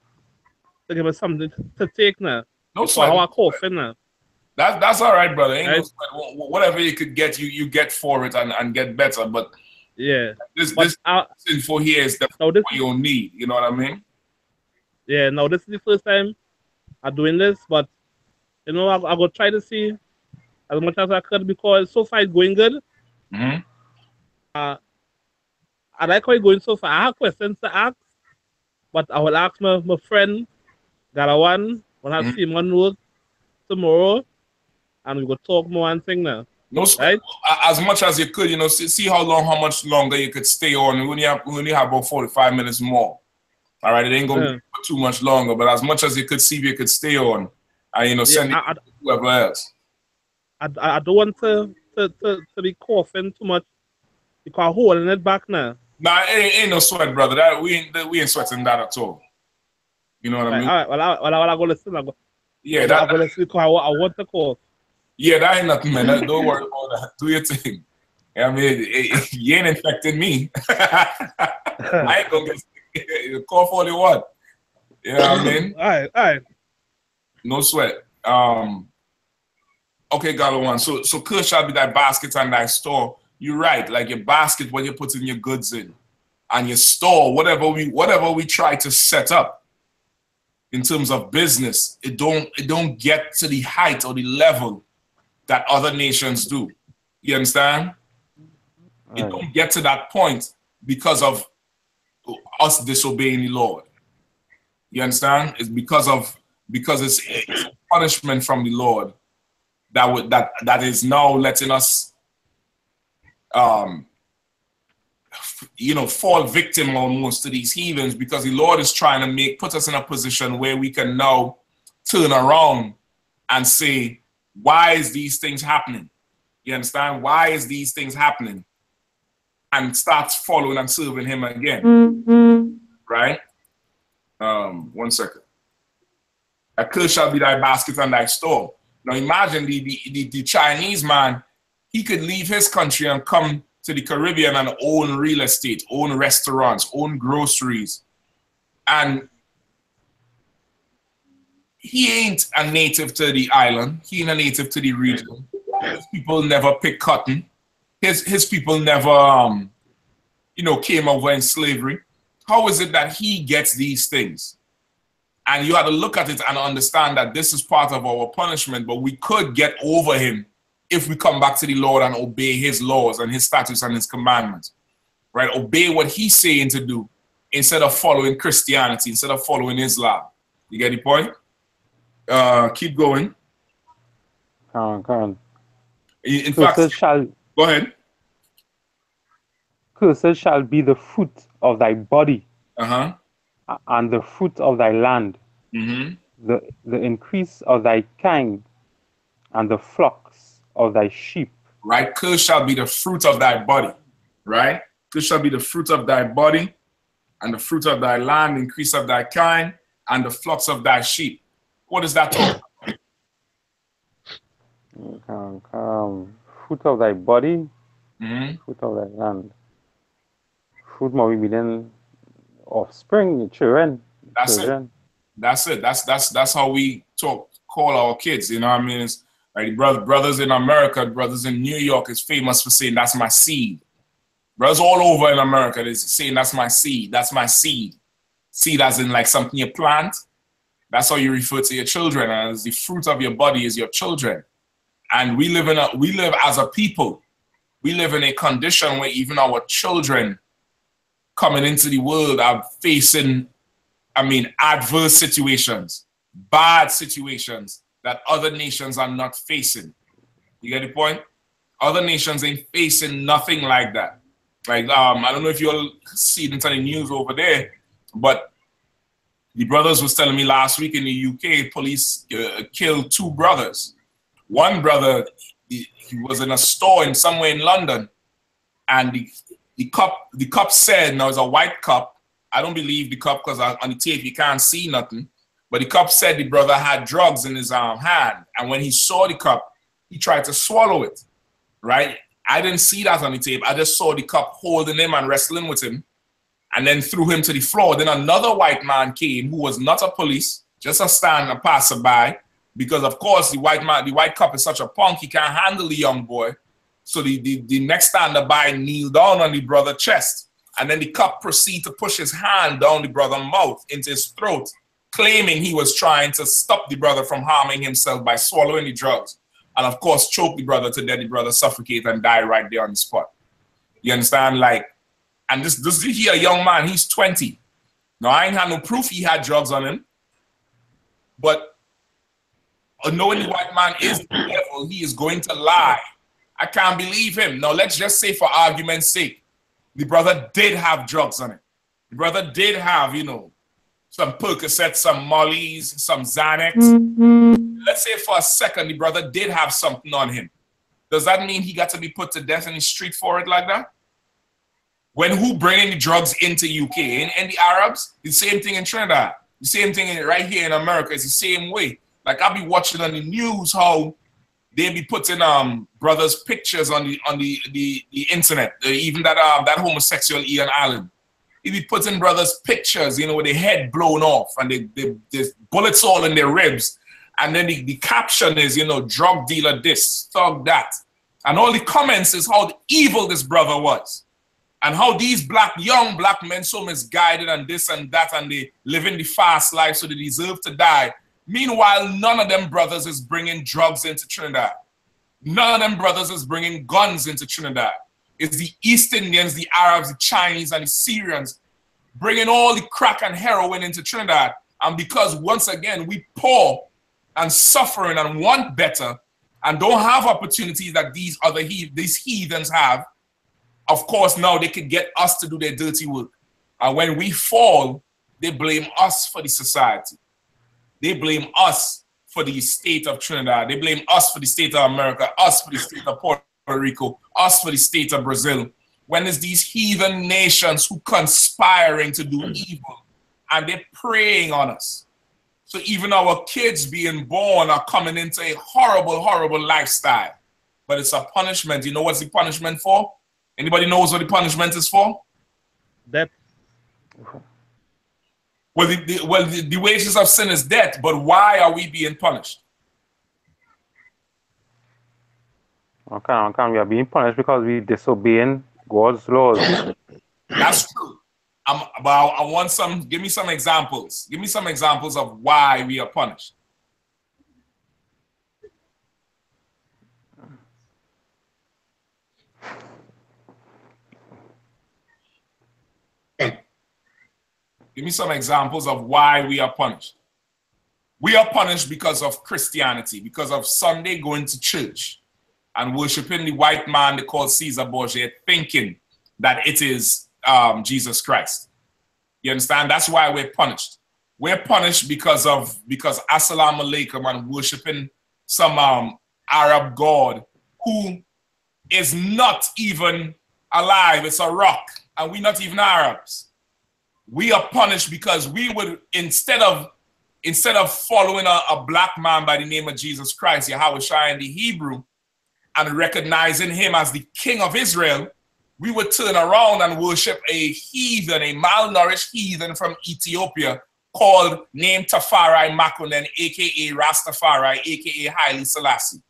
give me something to take now. No sweat. How I coughing now. That's all right, brother. Ain't Right. no sweat. Whatever you could get, you get for it and get better. But Yeah. This But this info here is the now this what you'll need. You know what I mean? yeah, now this is the first time I'm doing this, but you know, I go try to see as much as I could because so far it's going good. Mm-hmm. I like how it's going so far. I have questions to ask, but I will ask my friend Galawan when I see him on work tomorrow, and we go talk more and thing now. No sweat. Right? As much as you could, you know, see how much longer you could stay on. We only have about 45 minutes more. All right, it ain't gonna be too much longer, but as much as you could see, if you could stay on, and you know, send it to whoever else. I don't want to be coughing too much because I'm holding it back now. Nah, ain't no sweat, brother. That we ain't sweating that at all. You know what I mean? All right, well, I go listen. I Yeah, go listen because I want to cough. Yeah, that ain't nothing, man. Don't worry about that. Do your thing. I mean, you ain't infecting me. I ain't gonna get cough all you want. You know what I mean? All right. No sweat. Okay, Galawan. So curse shall be thy basket and thy store. You're right. Like your basket, what you're putting your goods in, and your store, whatever we try to set up in terms of business, it don't get to the height or the level that other nations do. You understand? Right. It don't get to that point because of us disobeying the Lord. You understand? It's because it's a punishment from the Lord that is now letting us you know, fall victim almost to these heathens, because the Lord is trying to put us in a position where we can now turn around and say, why is these things happening? You understand? Why is these things happening? And start following and serving him again. Right? 1 second. A curse shall be thy basket and thy store. Now imagine the Chinese man, he could leave his country and come to the Caribbean and own real estate, own restaurants, own groceries. And he ain't a native to the island. He ain't a native to the region. His people never pick cotton. His people never, you know, came over in slavery. How is it that he gets these things? And you have to look at it and understand that this is part of our punishment, but we could get over him if we come back to the Lord and obey his laws and his statutes and his commandments, right? Obey what he's saying to do instead of following Christianity, instead of following Islam. You get the point? Keep going. Come on. In fact, go ahead. Cursed shall be the fruit of thy body and the fruit of thy land, the increase of thy kind and the flocks of thy sheep. Right? Curse shall be the fruit of thy body. Right? Curse shall be the fruit of thy body and the fruit of thy land, the increase of thy kind and the flocks of thy sheep. What is that talking about? Fruit of thy body, fruit of thy land. Fruit might be then offspring, children. That's it. That's how we call our kids. You know what I mean? It's like brothers in America, brothers in New York is famous for saying that's my seed. Brothers all over in America is saying that's my seed. That's my seed. Seed as in like something you plant. That's how you refer to your children, as the fruit of your body is your children. And we live as a people. We live in a condition where even our children coming into the world are facing, adverse situations, bad situations that other nations are not facing. You get the point? Other nations ain't facing nothing like that. Like, I don't know if you'll see it in the news over there, but the brothers was telling me last week in the UK, police killed 2 brothers. One brother, he was in a store in somewhere in London, and the cop said, now it's a white cop. I don't believe the cop because on the tape you can't see nothing. But the cop said the brother had drugs in his hand, and when he saw the cop, he tried to swallow it. Right? I didn't see that on the tape. I just saw the cop holding him and wrestling with him, and then threw him to the floor. Then another white man came who was not a police, just a passerby, because of course the white cop is such a punk, he can't handle the young boy. So the next standby kneel down on the brother's chest. And then the cop proceed to push his hand down the brother's mouth into his throat, claiming he was trying to stop the brother from harming himself by swallowing the drugs. And of course, choke the brother to death. The brother suffocate and die right there on the spot. You understand? Like, and this here, a young man, he's 20. Now, I ain't had no proof he had drugs on him. But knowing the white man is the devil, he is going to lie. I can't believe him. Now, let's just say for argument's sake, the brother did have drugs on him. The brother did have, you know, some Percocet, some Mollies, some Xanax. Let's say for a second the brother did have something on him. Does that mean he got to be put to death in the street for it like that? When who bringing the drugs into UK? And the Arabs? The same thing in Trinidad. The same thing right here in America. It's the same way. Like I'll be watching on the news how they be putting brothers' pictures on the internet. Even that homosexual Ian Allen. He be putting brothers' pictures, you know, with their head blown off and there's bullets all in their ribs. And then the caption is, you know, drug dealer this, thug that. And all the comments is how evil this brother was. And how these young black men so misguided and this and that, and they living the fast life so they deserve to die. Meanwhile, none of them brothers is bringing drugs into Trinidad. None of them brothers is bringing guns into Trinidad. It's the East Indians, the Arabs, the Chinese, and the Syrians bringing all the crack and heroin into Trinidad. And because once again, we poor and suffering and want better and don't have opportunities that these heathens have, of course, now they could get us to do their dirty work. And when we fall, they blame us for the society. They blame us for the state of Trinidad. They blame us for the state of America, us for the state of Puerto Rico, us for the state of Brazil. When it's these heathen nations who conspiring to do evil and they're preying on us. So even our kids being born are coming into a horrible, horrible lifestyle. But it's a punishment. You know what's the punishment for? Anybody knows what the punishment is for? Death. Well, the wages of sin is death, but why are we being punished? Okay, we are being punished because we disobeying God's laws. That's true. I want give me some examples. Give me some examples of why we are punished. Give me some examples of why we are punished. We are punished because of Christianity, because of Sunday going to church and worshiping the white man they call Caesar Borgia, thinking that it is Jesus Christ. You understand? That's why we're punished. We're punished because Assalamu alaikum and worshiping some Arab god who is not even alive. It's a rock, and we're not even Arabs. We are punished because we would, instead of following a black man by the name of Jesus Christ, Yahweh Shai in the Hebrew, and recognizing him as the King of Israel, we would turn around and worship a heathen, a malnourished heathen from Ethiopia named Tafari Makunen, aka Rastafari, aka Haile Selassie.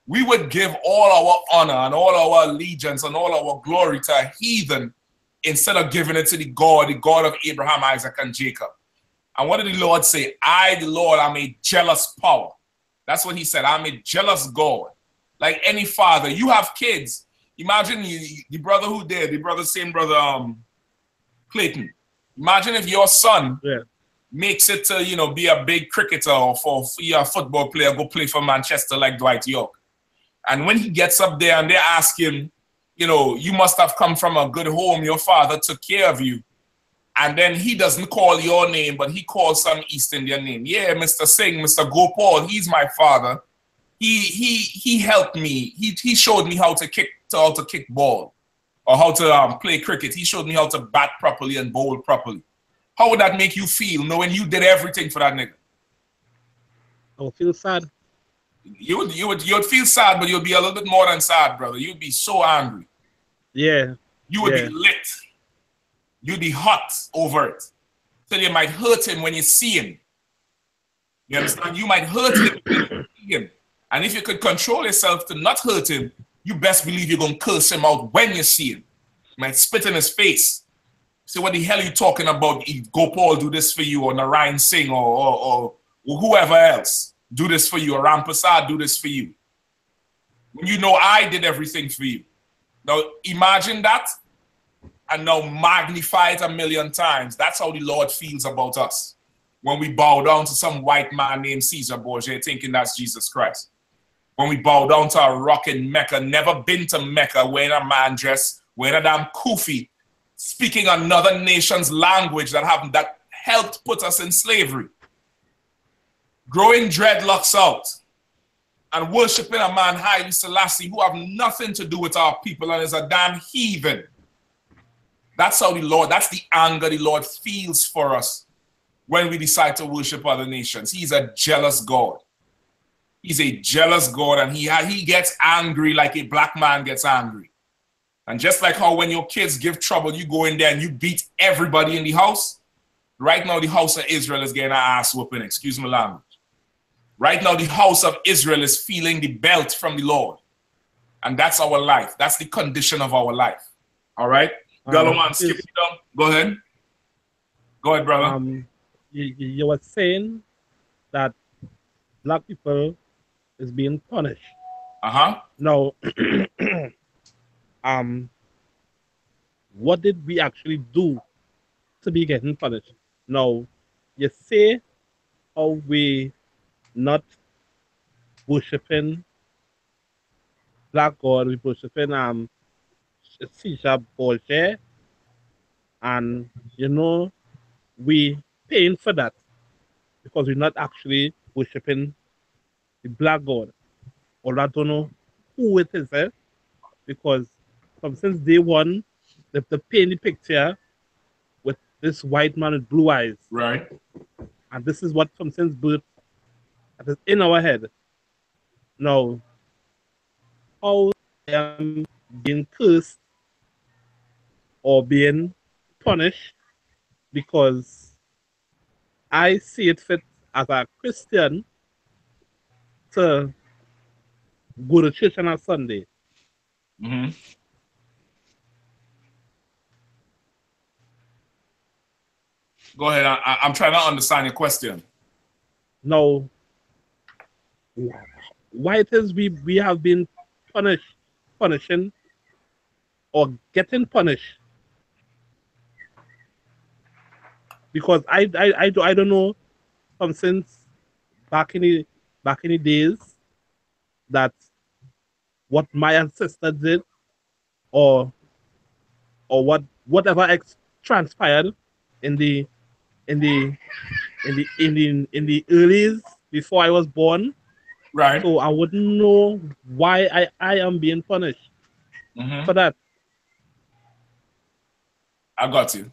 We would give all our honor and all our allegiance and all our glory to a heathen instead of giving it to the God of Abraham, Isaac, and Jacob. And what did the Lord say? I, the Lord, am a jealous power. That's what he said. I'm a jealous God. Like any father, you have kids. Imagine the brother who did, same brother Clayton. Imagine if your son makes it to, you know, be a big cricketer or be a football player, go play for Manchester like Dwight York. And when he gets up there and they ask him, you know, you must have come from a good home. Your father took care of you. And then he doesn't call your name, but he calls some East Indian name. Yeah, Mr. Singh, Mr. Gopal, he's my father. He helped me. He showed me how to kick ball or how to play cricket. He showed me how to bat properly and bowl properly. How would that make you feel knowing you did everything for that nigga? I would feel sad. You would feel sad, but you'd be a little bit more than sad, brother. You'd be so angry. Yeah. You would be lit. You'd be hot over it. So you might hurt him when you see him. You understand? You might hurt him when you see him. And if you could control yourself to not hurt him, you best believe you're going to curse him out when you see him. You might spit in his face. Say, what the hell are you talking about? Go Paul do this for you, or Narayan Singh, or whoever else do this for you, or Ram Prasad do this for you. When you know I did everything for you. Now imagine that, and now magnify it 1,000,000 times. That's how the Lord feels about us. When we bow down to some white man named Caesar Borgia thinking that's Jesus Christ. When we bow down to a rock in Mecca, never been to Mecca, wearing a man dress, wearing a damn kufi, speaking another nation's language that helped put us in slavery. Growing dreadlocks out and worshiping a man, Haile Selassie, who have nothing to do with our people and is a damn heathen. That's how that's the anger the Lord feels for us when we decide to worship other nations. He's a jealous God. He's a jealous God, and he gets angry like a black man gets angry. And just like how when your kids give trouble, you go in there and you beat everybody in the house, right now the house of Israel is getting an ass whooping, excuse my language. Right now the house of Israel is feeling the belt from the Lord. And that's our life. That's the condition of our life. All right? Galawan, skip it down. Go ahead. Go ahead, brother. You were saying that black people is being punished. Now, what did we actually do to be getting punished? Now, you say how we not worshiping black God, we worshiping Caesar Borgia, and you know we paying for that because we're not actually worshiping the black God. Or I don't know who it is, because since day one, they've painted the picture with this white man with blue eyes. Right. And this is what since birth that is in our head. Now, how I am being cursed or being punished because I see it fit as a Christian to go to church on a Sunday. Mm-hmm. Go ahead. I'm trying to understand your question. Now, why it is we have been punishing or getting punished? Because I don't know, since back in the days, that what my ancestors did or whatever transpired in the earlys before I was born. Right. So I wouldn't know why I am being punished for that. I got you.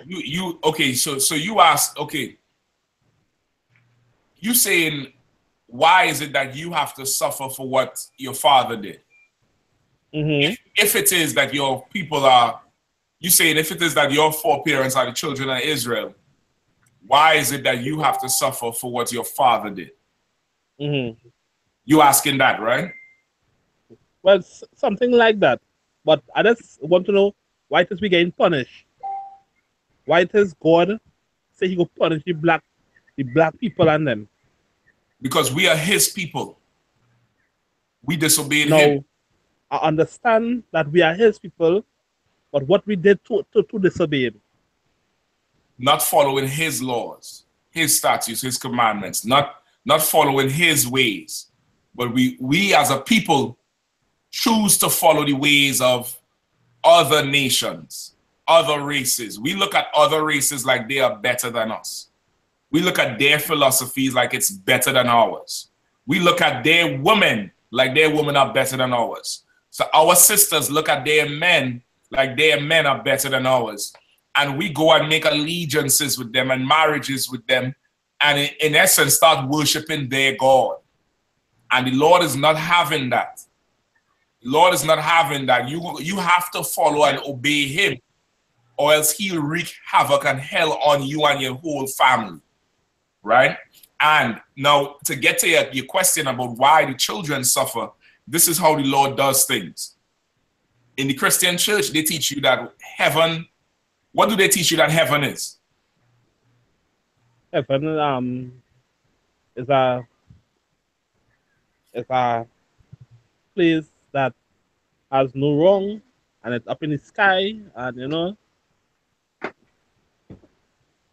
You okay, so you asked, okay. You saying, why is it that you have to suffer for what your father did? If it is that your people are, you saying if it is that your foreparents are the children of Israel, why is it that you have to suffer for what your father did? You asking that, right? Well, something like that. But I just want to know, why is we getting punished? Why does God say he will punish the black people and them? Because we are his people. We disobeyed him. No, I understand that we are his people, but what we did to disobey him? Not following his laws, his statutes, his commandments, not following his ways. But we as a people choose to follow the ways of other nations, other races. We look at other races like they are better than us. We look at their philosophies like it's better than ours. We look at their women like their women are better than ours. So our sisters look at their men like their men are better than ours. And we go and make allegiances with them and marriages with them, and in essence start worshiping their God. And the Lord is not having that. The Lord is not having that. You have to follow and obey him, or else he'll wreak havoc and hell on you and your whole family. Right? And now to get to your question about why the children suffer, this is how the Lord does things. In the Christian church, they teach you that heaven, what do they teach you that heaven is? Heaven is a place that has no wrong, and it's up in the sky, and you know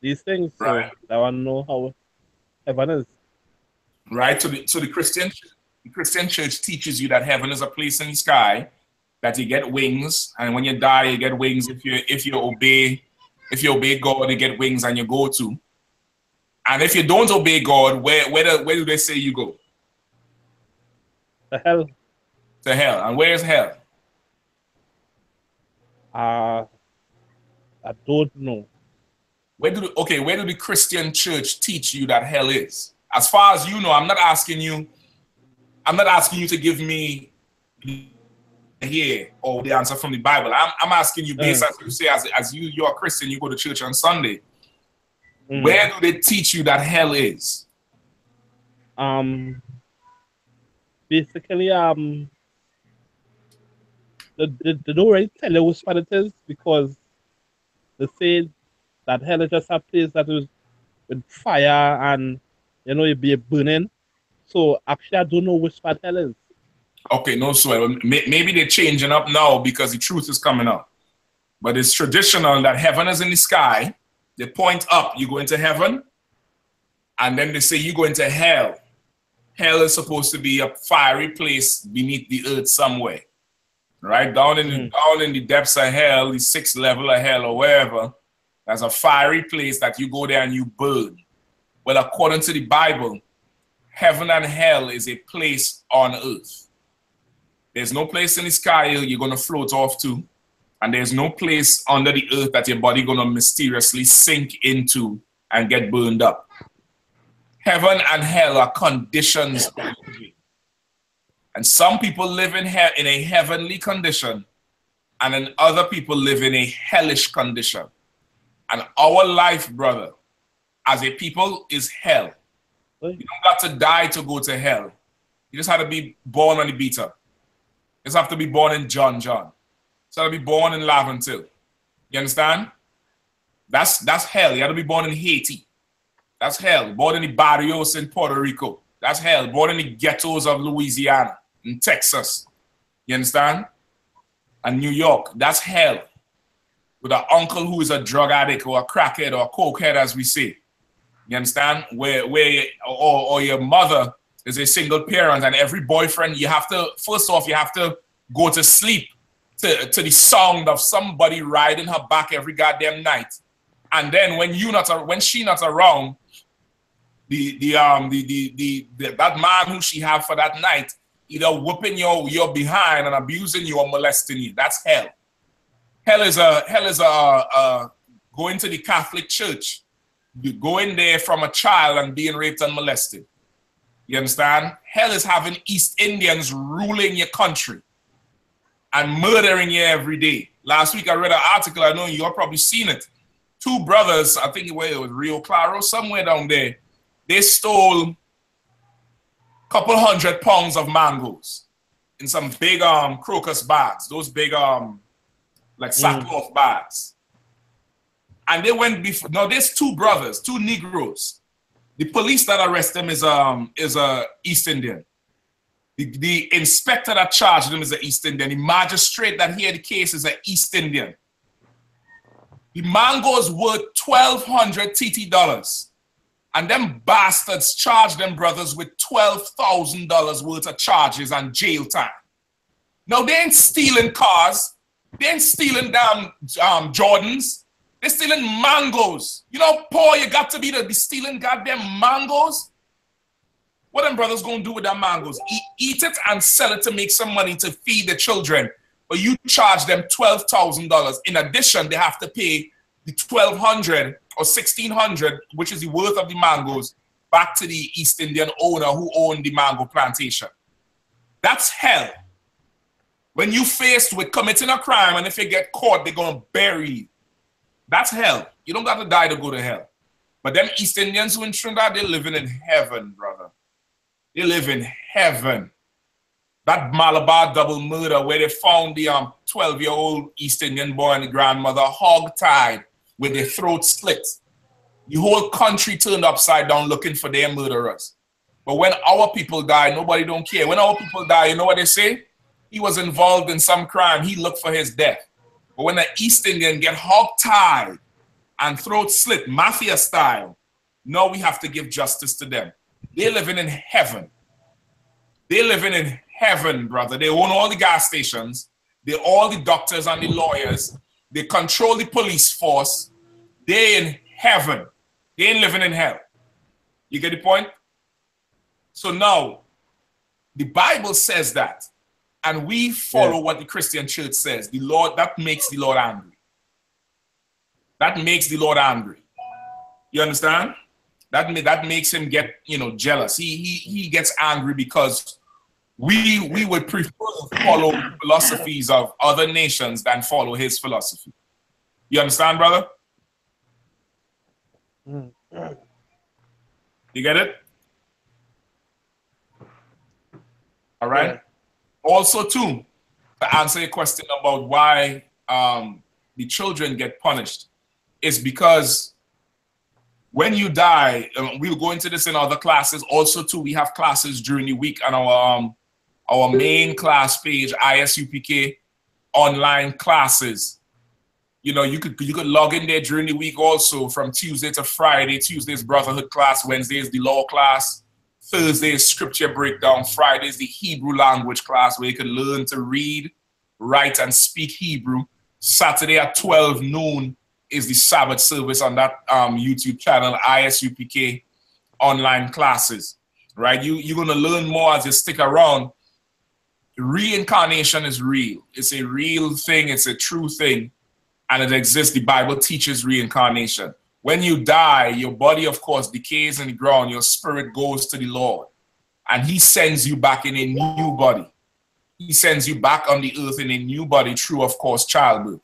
these things. So Right. I want to know how heaven is. Right. So the Christian church teaches you that heaven is a place in the sky, that you get wings, and when you die, you get wings. If you obey God, you get wings and you go to. And if you don't obey God, where do they say you go? The hell. To hell. And where is hell? I don't know. Where do the Christian church teach you that hell is? As far as you know, I'm not asking you to give me here or the answer from the Bible. I'm asking you based as you say, as you're a Christian, you go to church on Sunday. Where do they teach you that hell is? Basically, they don't really tell you which one it is, because they say that hell is just a place that is with fire and you know it be burning. So actually, I don't know which part hell is. Okay, no sweat. Maybe they're changing up now because the truth is coming up. But it's traditional that heaven is in the sky. They point up, you go into heaven, and then they say you go into hell. Hell is supposed to be a fiery place beneath the earth somewhere, right? Down in the depths of hell, the 6th level of hell or wherever, there's a fiery place that you go there and you burn. Well, according to the Bible, heaven and hell is a place on earth. There's no place in the sky you're going to float off to. And there's no place under the earth that your body going to mysteriously sink into and get burned up. Heaven and hell are conditions. And some people live in a heavenly condition, and then other people live in a hellish condition. And our life, brother, as a people is hell. You don't got to die to go to hell. You just have to be born on the beta. You just have to be born in John. So to be born in Laventille. You understand? That's hell. You have to be born in Haiti. That's hell. Born in the barrios in Puerto Rico. That's hell. Born in the ghettos of Louisiana, in Texas. You understand? And New York. That's hell. With an uncle who is a drug addict or a crackhead or a cokehead, as we say. You understand? Or your mother is a single parent, and every boyfriend, you have to, first off, you have to go to sleep to the sound of somebody riding her back every goddamn night. And then when she not around, that man who she have for that night, either whooping your behind and abusing you or molesting you. That's hell. Hell is going to the Catholic Church, going there from a child and being raped and molested. You understand? Hell is having East Indians ruling your country and murdering you every day. Last week I read an article, I know you've probably seen it. 2 brothers, I think it was Rio Claro, somewhere down there, they stole a couple 100 pounds of mangoes in some big crocus bags, those big like sackcloth bags. And they went before. Now there's 2 brothers, 2 Negroes. The police that arrest them is a East Indian. The inspector that charged them is an East Indian. The magistrate that heard the case is an East Indian. The mangoes worth $1,200 TT dollars. And them bastards charged them brothers with $12,000 worth of charges and jail time. Now they ain't stealing cars. They ain't stealing damn Jordans. They're stealing mangoes. You know, poor you got to be to be stealing goddamn mangoes. What them brothers gonna do with that mangoes? Eat it and sell it to make some money to feed the children. But you charge them $12,000. In addition, they have to pay the $1,200 or $1,600, which is the worth of the mangoes, back to the East Indian owner who owned the mango plantation. That's hell. When you faced with committing a crime and if you get caught, they're gonna bury you. That's hell. You don't got to die to go to hell. But them East Indians who in Trinidad, they're living in heaven, brother. They live in heaven. That Malabar double murder where they found the 12-year-old East Indian boy and the grandmother hog-tied with their throat slit. The whole country turned upside down looking for their murderers. But when our people die, nobody don't care. When our people die, you know what they say? He was involved in some crime. He looked for his death. But when the East Indian get hog-tied and throat slit, mafia style, now we have to give justice to them. They're living in heaven. They're living in heaven, brother. They own all the gas stations. They own all the doctors and the lawyers. They control the police force. They're in heaven. They ain't living in hell. You get the point? So now, the Bible says that, and we follow what the Christian church says. The Lord, that makes the Lord angry. That makes the Lord angry. You understand? That makes him get, jealous. He gets angry because we would prefer to follow philosophies of other nations than follow his philosophy. You understand, brother? You get it? All right. Yeah. Also, too, to answer your question about why the children get punished, is because when you die, we'll go into this in other classes. Also, too, we have classes during the week on our main class page, I.S.U.P.K. online classes. You could log in there during the week also, from Tuesday to Friday. Tuesday's brotherhood class, Wednesday is the law class, Thursday is scripture breakdown, Friday is the Hebrew language class where you can learn to read, write, and speak Hebrew. Saturday at 12 noon is the Sabbath service on that YouTube channel, I.S.U.P.K. online classes, right? You're going to learn more as you stick around. Reincarnation is real. It's a real thing. It's a true thing. And it exists. The Bible teaches reincarnation. When you die, your body, of course, decays in the ground. Your spirit goes to the Lord. And he sends you back in a new body. He sends you back on the earth in a new body through, of course, childbirth.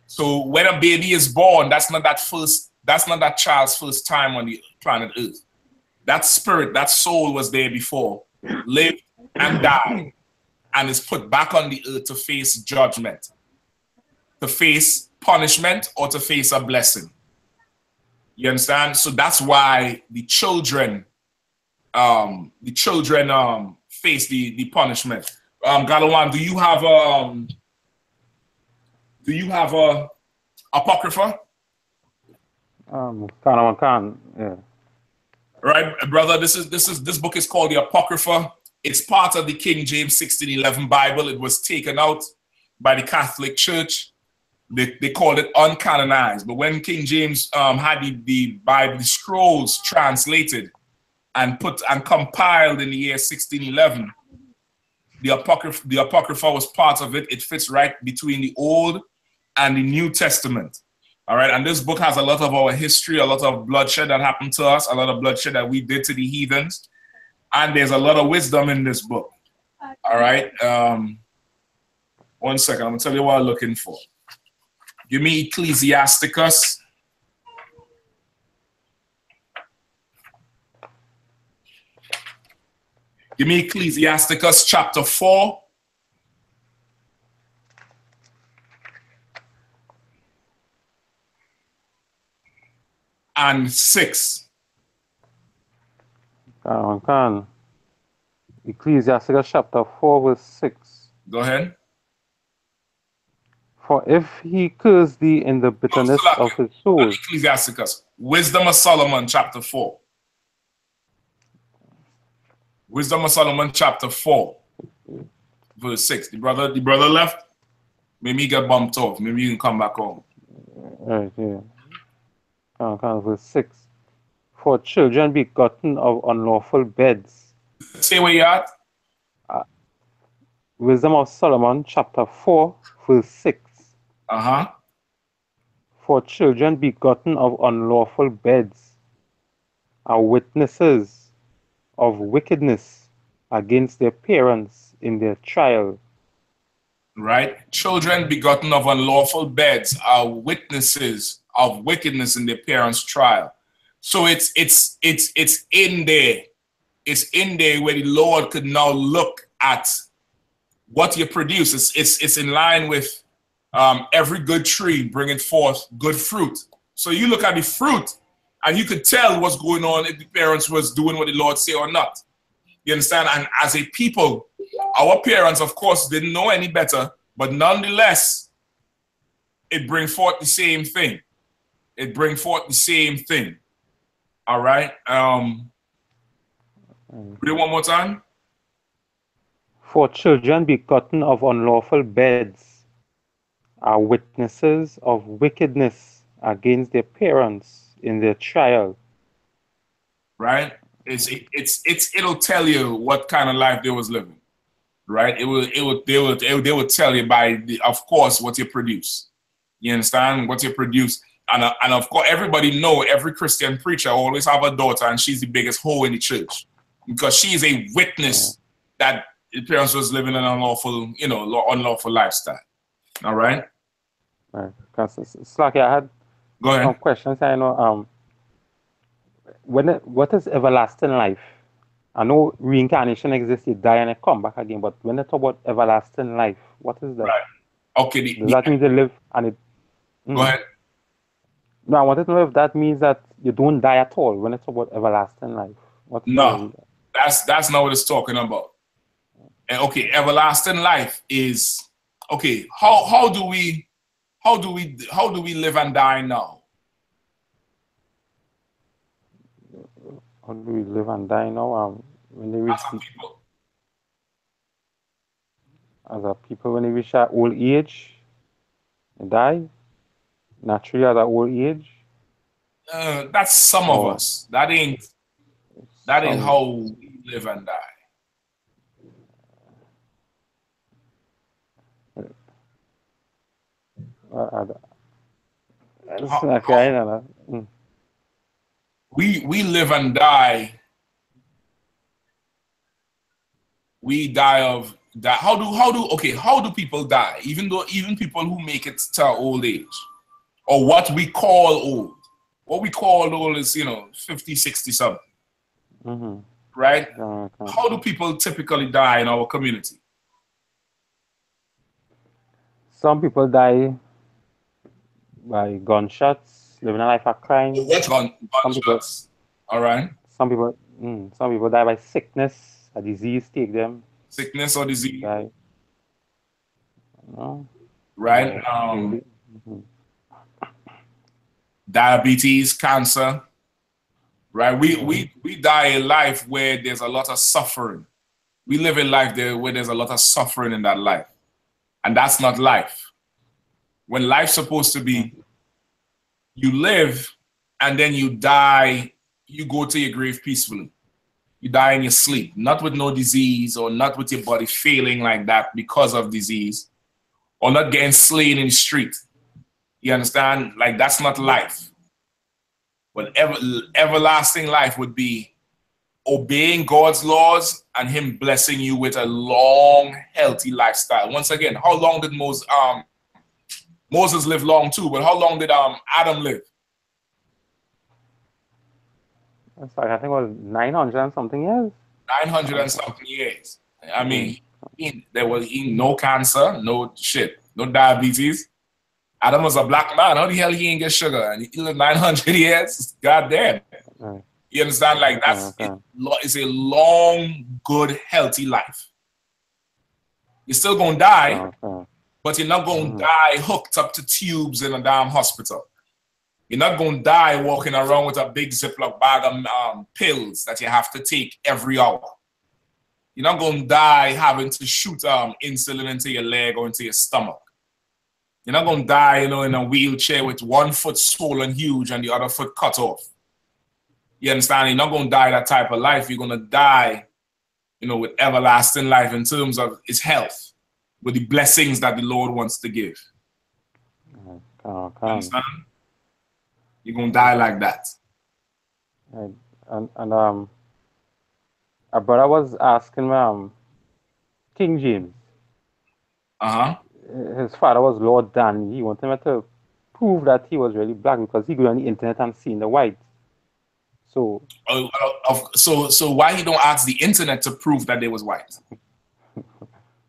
So when a baby is born, that's not that child's first time on the planet Earth. That spirit, that soul was there before, lived and died, and is put back on the earth to face judgment, to face punishment, or to face a blessing. You understand? So that's why the children face the punishment. Galawan, do you have a apocrypha? Yeah. Right, brother. This book is called the Apocrypha. It's part of the King James 1611 Bible. It was taken out by the Catholic Church. They called it uncanonized. But when King James had the Bible, the scrolls translated and compiled in the year 1611, the Apocrypha was part of it. It fits right between the Old and the New Testament. All right, and this book has a lot of our history, a lot of bloodshed that happened to us, a lot of bloodshed that we did to the heathens, and there's a lot of wisdom in this book. All right, 1 second, I'm gonna tell you what I'm looking for. Give me Ecclesiasticus. Give me Ecclesiasticus chapter 4. And 6. Ecclesiasticus chapter 4 verse 6. Go ahead. For if he curse thee in the bitterness of his soul. Ecclesiasticus. Wisdom of Solomon chapter 4. Wisdom of Solomon chapter 4 verse 6. The brother left. Maybe he got bumped off. Maybe you can come back home. Right, yeah. Verse 6. For children begotten of unlawful beds. Say where you at. Wisdom of Solomon chapter 4 verse 6. For children begotten of unlawful beds are witnesses of wickedness against their parents in their trial. Right? Children begotten of unlawful beds are witnesses of wickedness in their parents' trial. So it's in there. It's in there where the Lord could now look at what you produce. It's in line with every good tree bringing forth good fruit. So you look at the fruit and you could tell what's going on if the parents was doing what the Lord say or not. You understand? And as a people, our parents, of course, didn't know any better, but nonetheless, it brings forth the same thing. It brings forth the same thing. All right. Read it one more time. For children begotten of unlawful beds are witnesses of wickedness against their parents in their trial. Right? It'll tell you what kind of life they was living. Right? They will tell you by of course what you produce. You understand? What you produce. And of course everybody know every Christian preacher always have a daughter and she's the biggest hoe in the church. Because she is a witness that the parents was living an unlawful, unlawful lifestyle. All right? Right. Slacky, I had some questions. I know what is everlasting life? I know reincarnation exists, you die and you come back again, but when they talk about everlasting life, what is that? Right. Okay. Does that mean they live and it... Go ahead. No, I wanted to know if that means that you don't die at all when they talk about everlasting life. No, that's not what it's talking about. And okay, everlasting life is okay. How do we live and die now? How do we live and die now? When they reach as a people, when they reach that old age, they die naturally at that old age. That's some of us. That ain't how we live and die. We live and die. We die of that. How do people die? Even people who make it to old age, or what we call old. What we call old is 50, 60 something. Right? How do people typically die in our community? Some people die by gunshots, living a life of crime. Gunshots. All right. Some people die by sickness, a disease take them. Sickness or disease. Die. Right. Diabetes, cancer. Right. We die a life where there's a lot of suffering. We live a life where there's a lot of suffering in that life. And that's not life. When life's supposed to be, you live and then you die, you go to your grave peacefully. You die in your sleep, not with no disease or not with your body failing like that because of disease or not getting slain in the street. You understand? Like that's not life. But everlasting life would be obeying God's laws and him blessing you with a long, healthy lifestyle. Once again, how long did Moses lived long too, but how long did Adam live? It's like, I think it was 900 and something years. 900 and something years. I mean, there was no cancer, no shit, no diabetes. Adam was a black man. How the hell he ain't get sugar? And he lived 900 years? God damn. You understand? Like it's a long, good, healthy life. You're still gonna die, but you're not gonna die hooked up to tubes in a damn hospital. You're not gonna die walking around with a big Ziploc bag of pills that you have to take every hour. You're not gonna die having to shoot insulin into your leg or into your stomach. You're not gonna die, in a wheelchair with one foot swollen huge and the other foot cut off. You understand? You're not gonna die that type of life. You're gonna die, with everlasting life in terms of its health, with the blessings that the Lord wants to give. You understand? You're gonna die like that. And a brother was asking King James. His father was Lord Danny. He wanted him to prove that he was really black because he go on the internet and see the whites. So, so why he don't ask the internet to prove that they was white?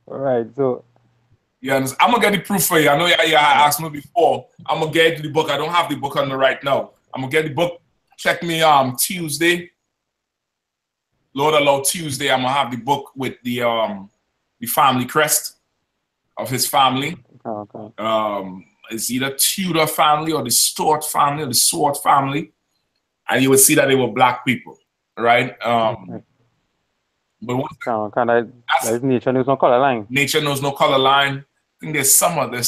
all right. So, You understand? I'm gonna get the proof for you. I know you asked me before. I'm gonna get the book. I don't have the book on me right now. I'm gonna get the book. Check me Tuesday. Lord allow Tuesday. I'm gonna have the book with the family crest of his family. okay. It's either Tudor family or the Stuart family or the Swart family, and you will see that they were black people, right? But Nature knows no color line. Nature knows no color line. I think there's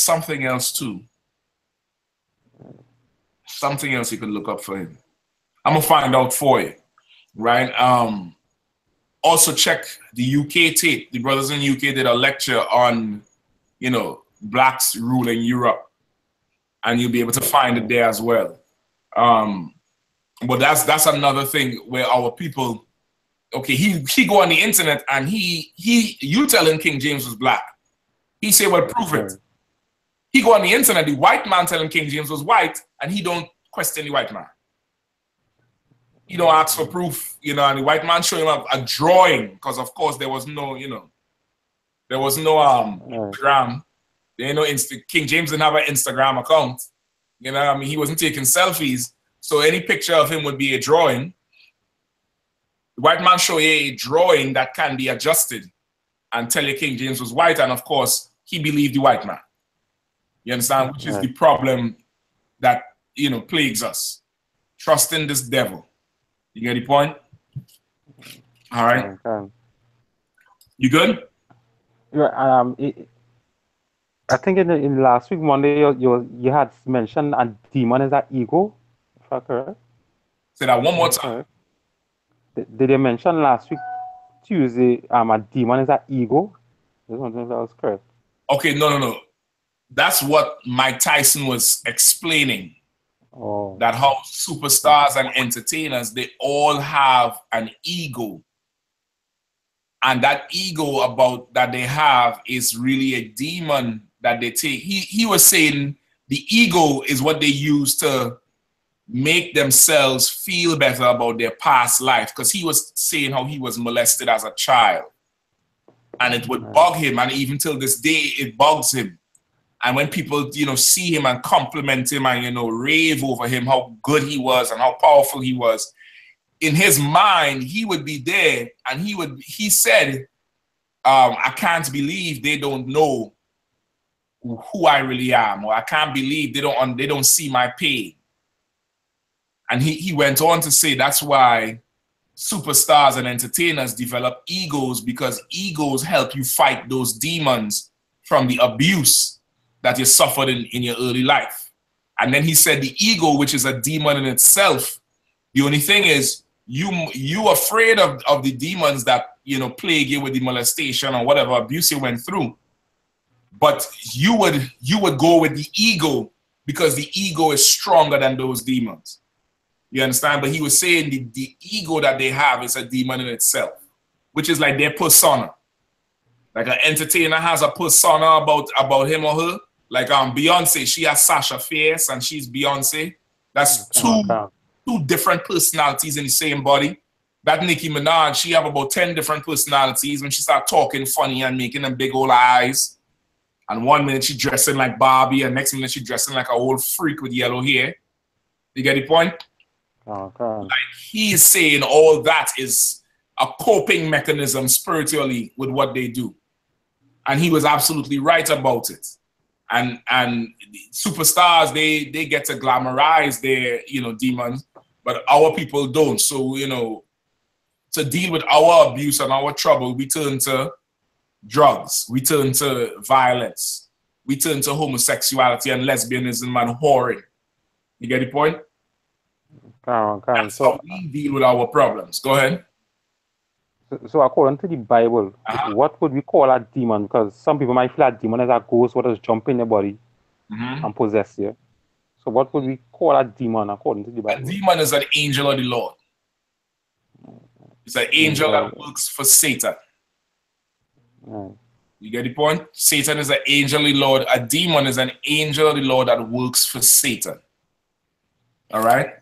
something else too. Something else you could look up for him. I'm gonna find out for you, right? Also check the UK tape. The brothers in UK did a lecture on, blacks ruling Europe, and you'll be able to find it there as well. But that's another thing where our people, okay, he go on the internet and you tell him King James was black. He say, well, prove it. He go on the internet, the white man tell him King James was white, and he don't question the white man. He don't ask for proof, and the white man show him a drawing, because of course there was no, there was no Instagram. There ain't no King James didn't have an Instagram account. He wasn't taking selfies. So any picture of him would be a drawing. The white man show you a drawing that can be adjusted and tell you King James was white, and of course he believed the white man. You understand? Which is the problem that plagues us. Trusting this devil. You get the point? All right. Okay. You good? Yeah. I think in last week Monday you had mentioned a demon is an ego. If I'm correct. Say that one more time. Did you mention last week Tuesday a demon is an ego? I just want to know if that was correct. Okay, no. That's what Mike Tyson was explaining. Oh. That how superstars and entertainers, they all have an ego. And that ego that they have is really a demon that they take. He was saying the ego is what they use to make themselves feel better about their past life. Because he was saying how he was molested as a child. And it would bug him. And even till this day, it bugs him. And when people, see him and compliment him and, rave over him, how good he was and how powerful he was, in his mind, he would be there and he said, I can't believe they don't know who I really am, or I can't believe they don't see my pain. And he went on to say that's why superstars and entertainers develop egos, because egos help you fight those demons from the abuse that you suffered in your early life. And then he said the ego, which is a demon in itself, the only thing is you afraid of the demons that plague you with the molestation or whatever abuse you went through. But you would go with the ego because the ego is stronger than those demons. You understand? But he was saying the ego that they have is a demon in itself, which is like their persona. Like an entertainer has a persona about him or her. Like Beyonce, she has Sasha Fierce and she's Beyonce. That's two different personalities in the same body. That Nicki Minaj, she have about 10 different personalities when she start talking funny and making them big old eyes. And 1 minute she dressing like Barbie, and next minute she dressing like a old freak with yellow hair. You get the point? Like he's saying all that is a coping mechanism spiritually with what they do. And he was absolutely right about it. And superstars, they get to glamorize their demons, but our people don't. So to deal with our abuse and our trouble, we turn to drugs, we turn to violence, we turn to homosexuality and lesbianism and whoring. You get the point? That's how we deal with our problems. Go ahead. So according to the Bible, what would we call a demon? Because some people might feel a demon as a ghost what does jump in your body and possess you. So what would we call a demon according to the Bible? A demon is an angel of the Lord. It's an angel that works for Satan. You get the point? Satan is an angel of the Lord. A demon is an angel of the Lord that works for Satan. All right?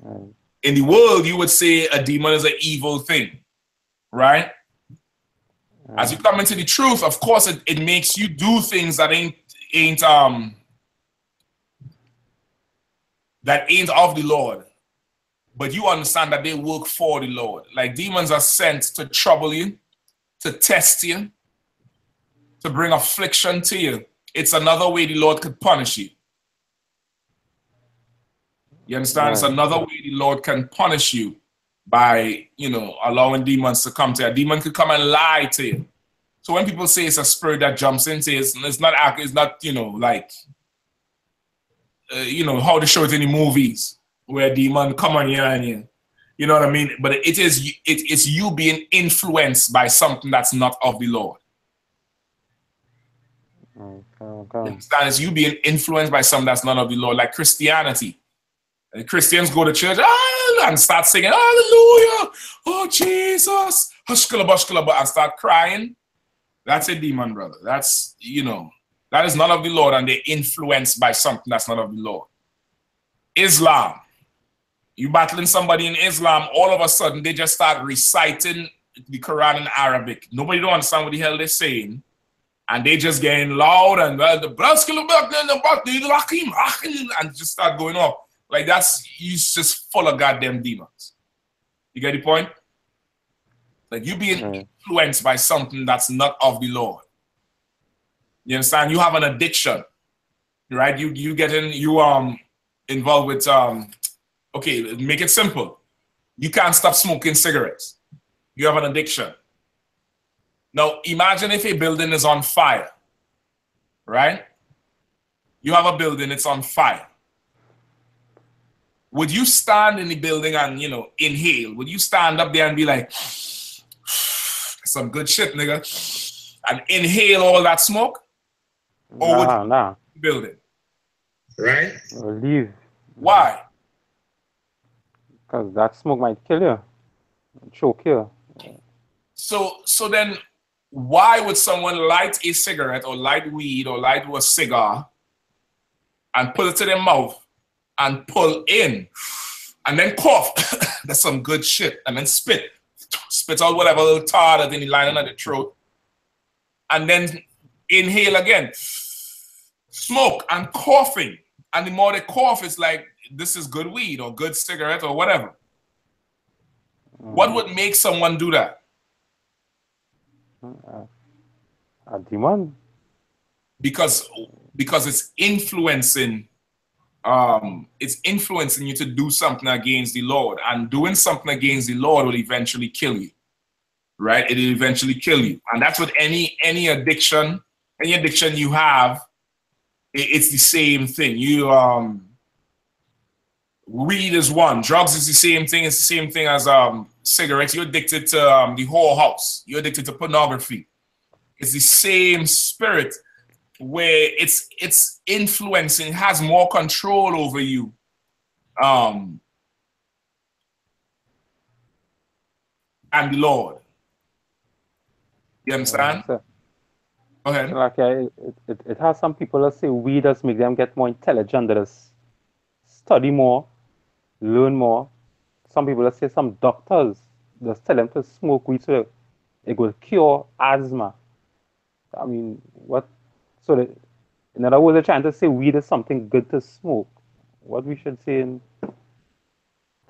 In the world, you would say a demon is an evil thing, right? As you come into the truth, of course, it makes you do things that ain't of the Lord. But you understand that they work for the Lord. Like demons are sent to trouble you, to test you, to bring affliction to you. It's another way the Lord could punish you. You understand? Right. It's another way the Lord can punish you by, allowing demons to come to you. A demon could come and lie to you. So when people say it's a spirit that jumps into you, it's not how they show it in the movies where a demon come on you and you know what I mean? But it's you being influenced by something that's not of the Lord. Okay. You understand? It's you being influenced by something that's not of the Lord, like Christianity. And Christians go to church and start singing, hallelujah, oh Jesus, hushkalaba, and start crying. That's a demon, brother. That's, that is not of the Lord, and they're influenced by something that's not of the Lord. Islam. You battling somebody in Islam, all of a sudden they just start reciting the Quran in Arabic. Nobody don't understand what the hell they're saying. And they just getting loud and just start going off. Like you just full of goddamn demons. You get the point? Like you being influenced by something that's not of the Lord. You understand? You have an addiction, right? You involved with okay, make it simple. You can't stop smoking cigarettes. You have an addiction. Now imagine if a building is on fire, right? You have a building, it's on fire. Would you stand in the building and, inhale? Would you stand up there and be like, some good shit, nigga, and inhale all that smoke? Or would you building? Right? Leave. Why? Because that smoke might kill you, choke you. So then why would someone light a cigarette or light weed or light a cigar and put it to their mouth and pull in and then cough? That's some good shit. And then spit out whatever little tar that's in the lining of the throat. And then inhale again. Smoke and coughing. And the more they cough, it's like, this is good weed or good cigarette or whatever. What would make someone do that? A demon. Because it's influencing you to do something against the Lord, and doing something against the Lord will eventually kill you, right? It will eventually kill you, and that's what any addiction you have. It's the same thing. Weed is one. Drugs is the same thing. It's the same thing as cigarettes. You're addicted to the whorehouse. You're addicted to pornography. It's the same spirit where it's influencing, has more control over you. And the Lord. You understand? Go ahead. Like, it has some people that say weed does make them get more intelligent, that is study more, learn more. Some people that say some doctors just tell them to smoke weed so it will cure asthma. I mean, what? So in other words, they're trying to say weed is something good to smoke. What we should say in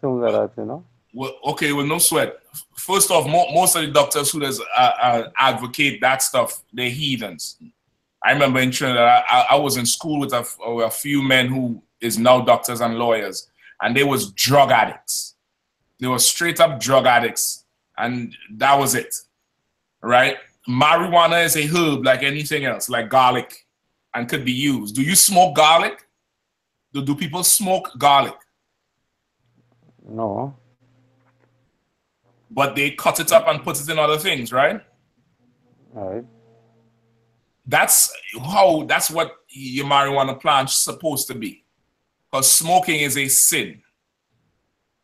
terms of that, Well, okay, well, no sweat. First off, most of the doctors who advocate that stuff, they're heathens. I remember in Trinidad, I was in school with a few men who is now doctors and lawyers, and they was drug addicts. They were straight up drug addicts, and that was it, right? Marijuana is a herb like anything else, like garlic, and could be used. Do you smoke garlic? Do people smoke garlic? No. But they cut it up and put it in other things, right? All right. That's what your marijuana plant's supposed to be. Because smoking is a sin.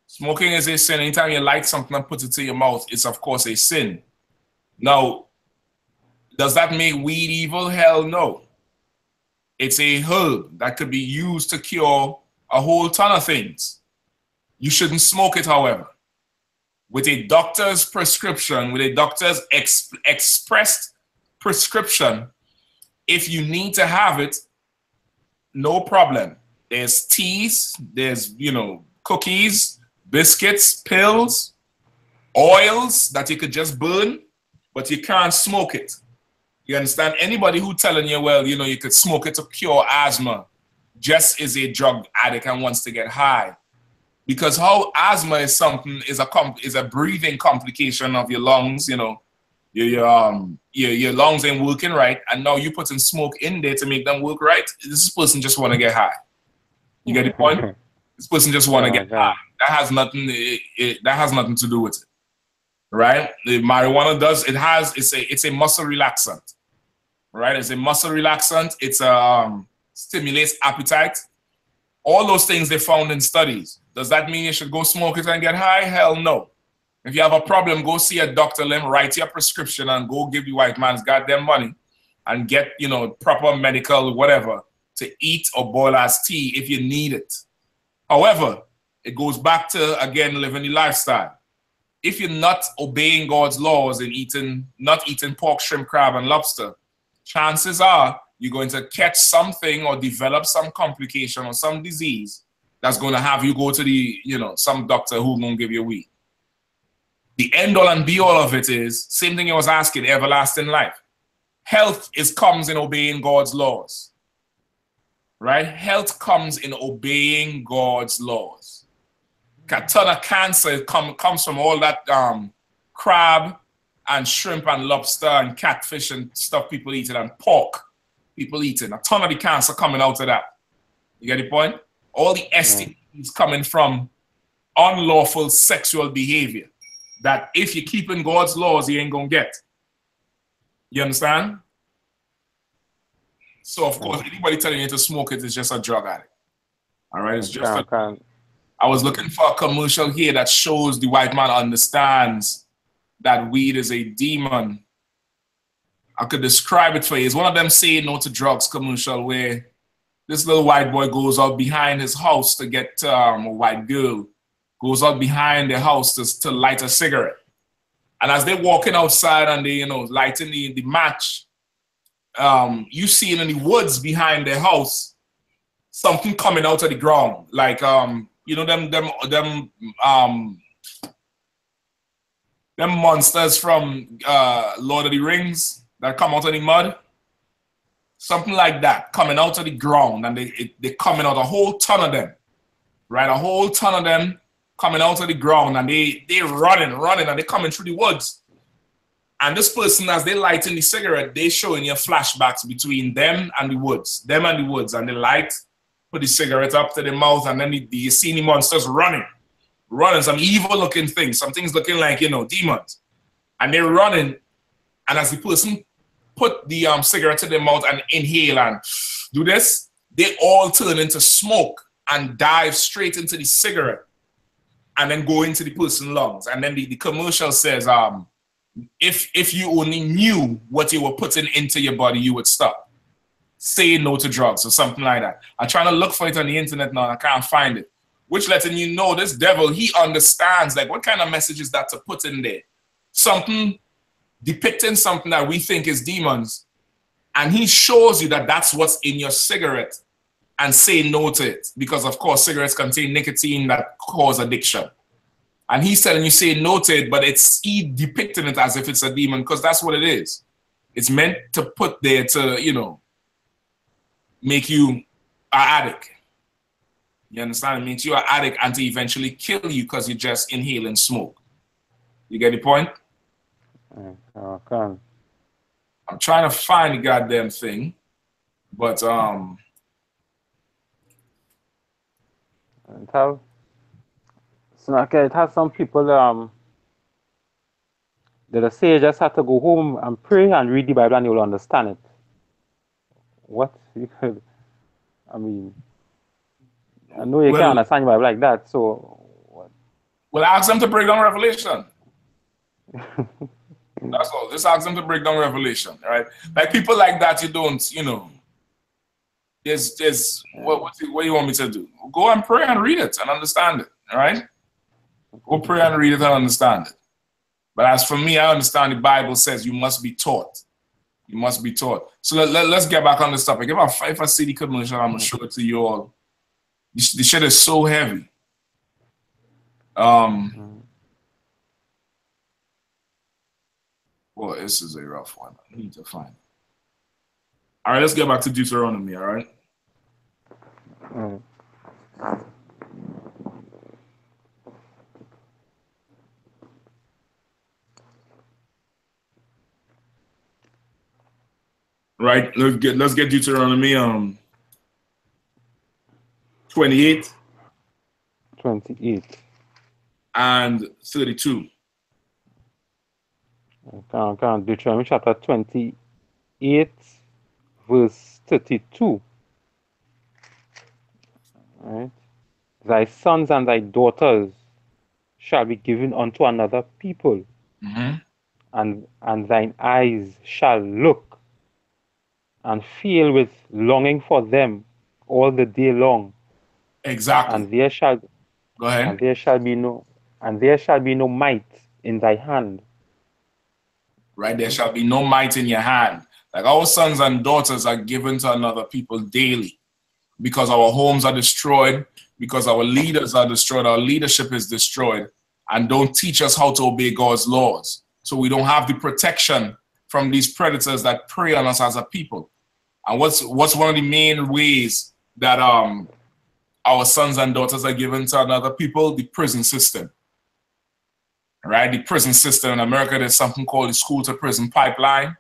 Smoking is a sin. Anytime you light something and put it to your mouth, it's of course a sin. Now, does that make weed evil? Hell no. It's a herb that could be used to cure a whole ton of things. You shouldn't smoke it, however. With a doctor's prescription, with a doctor's expressed prescription, if you need to have it, no problem. There's teas, there's, you know, cookies, biscuits, pills, oils that you could just burn, but you can't smoke it. You understand? Anybody who telling you, well, you know, you could smoke it to cure asthma, just is a drug addict and wants to get high. Because how asthma is something, is a breathing complication of your lungs, you know, your lungs ain't working right, and now you putting smoke in there to make them work right. This person just want to get high. You get the point? This person just want to get high. That has nothing. That has nothing to do with it, right? The marijuana does. It's a muscle relaxant, right? It's a muscle relaxant. It's stimulates appetite. All those things they found in studies. Does that mean you should go smoke it and get high? Hell no. If you have a problem, go see a doctor, let him write your prescription and go give the white man's goddamn money and get, you know, proper medical whatever to eat or boil as tea if you need it. However, it goes back to, again, living the lifestyle. If you're not obeying God's laws and not eating pork, shrimp, crab, and lobster, chances are you're going to catch something or develop some complication or some disease that's going to have you go to the, you know, some doctor who's going to give you weed. The end all and be all of it is, same thing I was asking, everlasting life. Health comes in obeying God's laws, right? Health comes in obeying God's laws. A ton of cancer comes from all that crab and shrimp and lobster and catfish and stuff people eating and pork people eating. A ton of the cancer coming out of that. You get the point? All the STDs coming from unlawful sexual behavior that if you keep in God's laws, you ain't gonna get. You understand? So of course, anybody telling you to smoke it is just a drug addict. All right, it's just I was looking for a commercial here that shows the white man understands that weed is a demon. I could describe it for you. It's one of them saying no to drugs commercial where this little white boy goes out behind his house to get a white girl, goes out behind their house to light a cigarette. And as they're walking outside and they, you know, lighting the match, you see in the woods behind their house, something coming out of the ground. Like, you know, them monsters from Lord of the Rings that come out of the mud. Something like that coming out of the ground, and they coming out, a whole ton of them, right? A whole ton of them coming out of the ground, and they running, and they coming through the woods. And this person, as they lighting the cigarette, they showing you flashbacks between them and the woods, and they light, put the cigarette up to their mouth, and then you see the monsters running, some evil looking things, some things looking like, you know, demons, and they're running, and as the person put the cigarette to their mouth and inhale and do this, they all turn into smoke and dive straight into the cigarette and then go into the person's lungs. And then the commercial says, if you only knew what you were putting into your body, you would stop. Say no to drugs or something like that. I'm trying to look for it on the internet now and I can't find it. Which letting you know this devil, he understands, like, what kind of message is that to put in there? Something depicting something that we think is demons, and he shows you that that's what's in your cigarette and say no to it, because of course cigarettes contain nicotine that cause addiction, and he's telling you say no to it, but he depicting it as if it's a demon, because that's what it is. It's meant to put there to, you know, make you an addict. You understand? It means you're an addict and to eventually kill you because you just inhale and smoke. You get the point? Okay. I'm trying to find the goddamn thing, but it has some people that say you just have to go home and pray and read the Bible and you'll understand it. What you could, I mean, I know you can't understand the Bible like that, so what? Well, ask them to break down Revelation. That's all. Just ask them to break down Revelation, right? Like people like that, you don't, you know. There's what do you want me to do? Go and pray and read it and understand it. All right? Go pray and read it and understand it. But as for me, I understand the Bible says you must be taught. You must be taught. So let's get back on this topic. If I see the commercial, I'm going to show it to you all. The shit is so heavy. Well, this is a rough one. I need to find it. All right, let's get back to Deuteronomy, all right? Right, let's get Deuteronomy 28 and 32. Deuteronomy chapter 28, verse 32. Right? Thy sons and thy daughters shall be given unto another people, and thine eyes shall look and feel with longing for them all the day long. Exactly. And there shall Go ahead. And there shall be no might in thy hand. Right, there shall be no might in your hand. Like our sons and daughters are given to another people daily because our homes are destroyed, because our leaders are destroyed, our leadership is destroyed, and don't teach us how to obey God's laws. So we don't have the protection from these predators that prey on us as a people. And what's one of the main ways that our sons and daughters are given to another people? The prison system. Right, the prison system in America, there's something called the school to prison pipeline.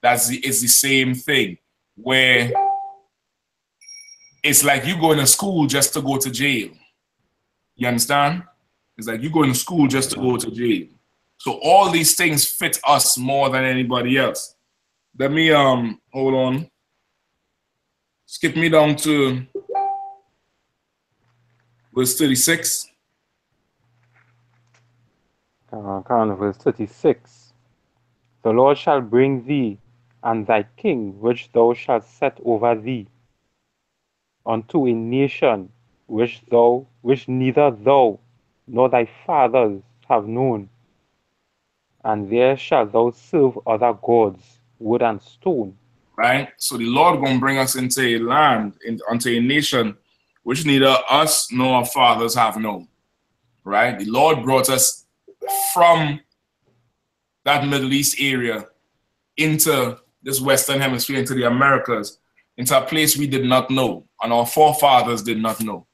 It's the same thing, where it's like you going to school just to go to jail. You understand? It's like you going to school just to go to jail. So all these things fit us more than anybody else. Let me hold on. Skip me down to verse 36. Verse 36. The Lord shall bring thee and thy king, which thou shalt set over thee, unto a nation which neither thou nor thy fathers have known, and there shalt thou serve other gods, wood and stone. Right? So the Lord gonna bring us into a land, unto a nation which neither us nor our fathers have known. Right? The Lord brought us from that Middle East area into this Western Hemisphere, into the Americas, into a place we did not know, and our forefathers did not know,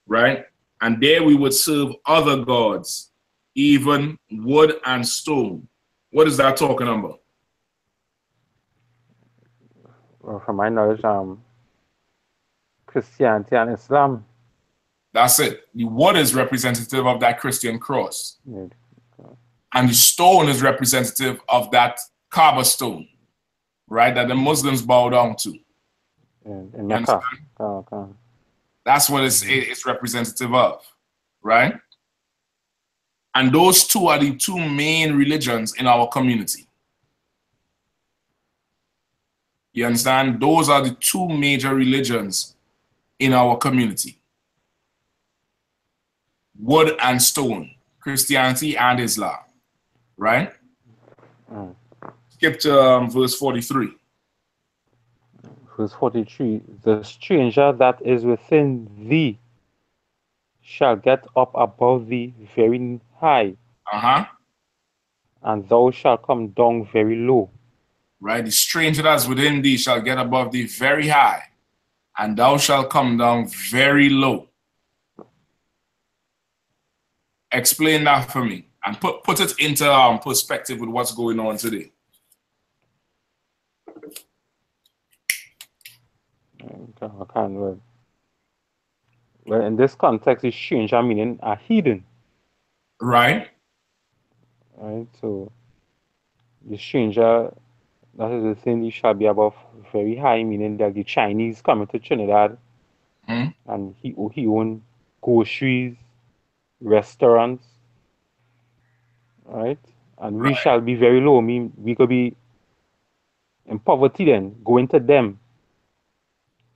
right? And there we would serve other gods, even wood and stone. What is that talking about? Well, from my knowledge, Christianity and Islam. That's it. The wood is representative of that Christian cross. Yeah. And the stone is representative of that Kaaba stone, right? That the Muslims bow down to. In Mecca. That's what it's representative of, right? And those two are the two main religions in our community. You understand? Those are the two major religions in our community. Wood and stone, Christianity and Islam, right? Skip to verse 43. Verse 43, the stranger that is within thee shall get up above thee very high, and thou shalt come down very low. Right, the stranger that is within thee shall get above thee very high, and thou shalt come down very low. Explain that for me, and put it into perspective with what's going on today. Well, in this context, the stranger meaning a heathen. Right. Right, so the stranger that is within thee shall be above very high, meaning that the Chinese coming to Trinidad and he own groceries, restaurants, right? And we shall be very low. I mean, we could be in poverty then, going to them,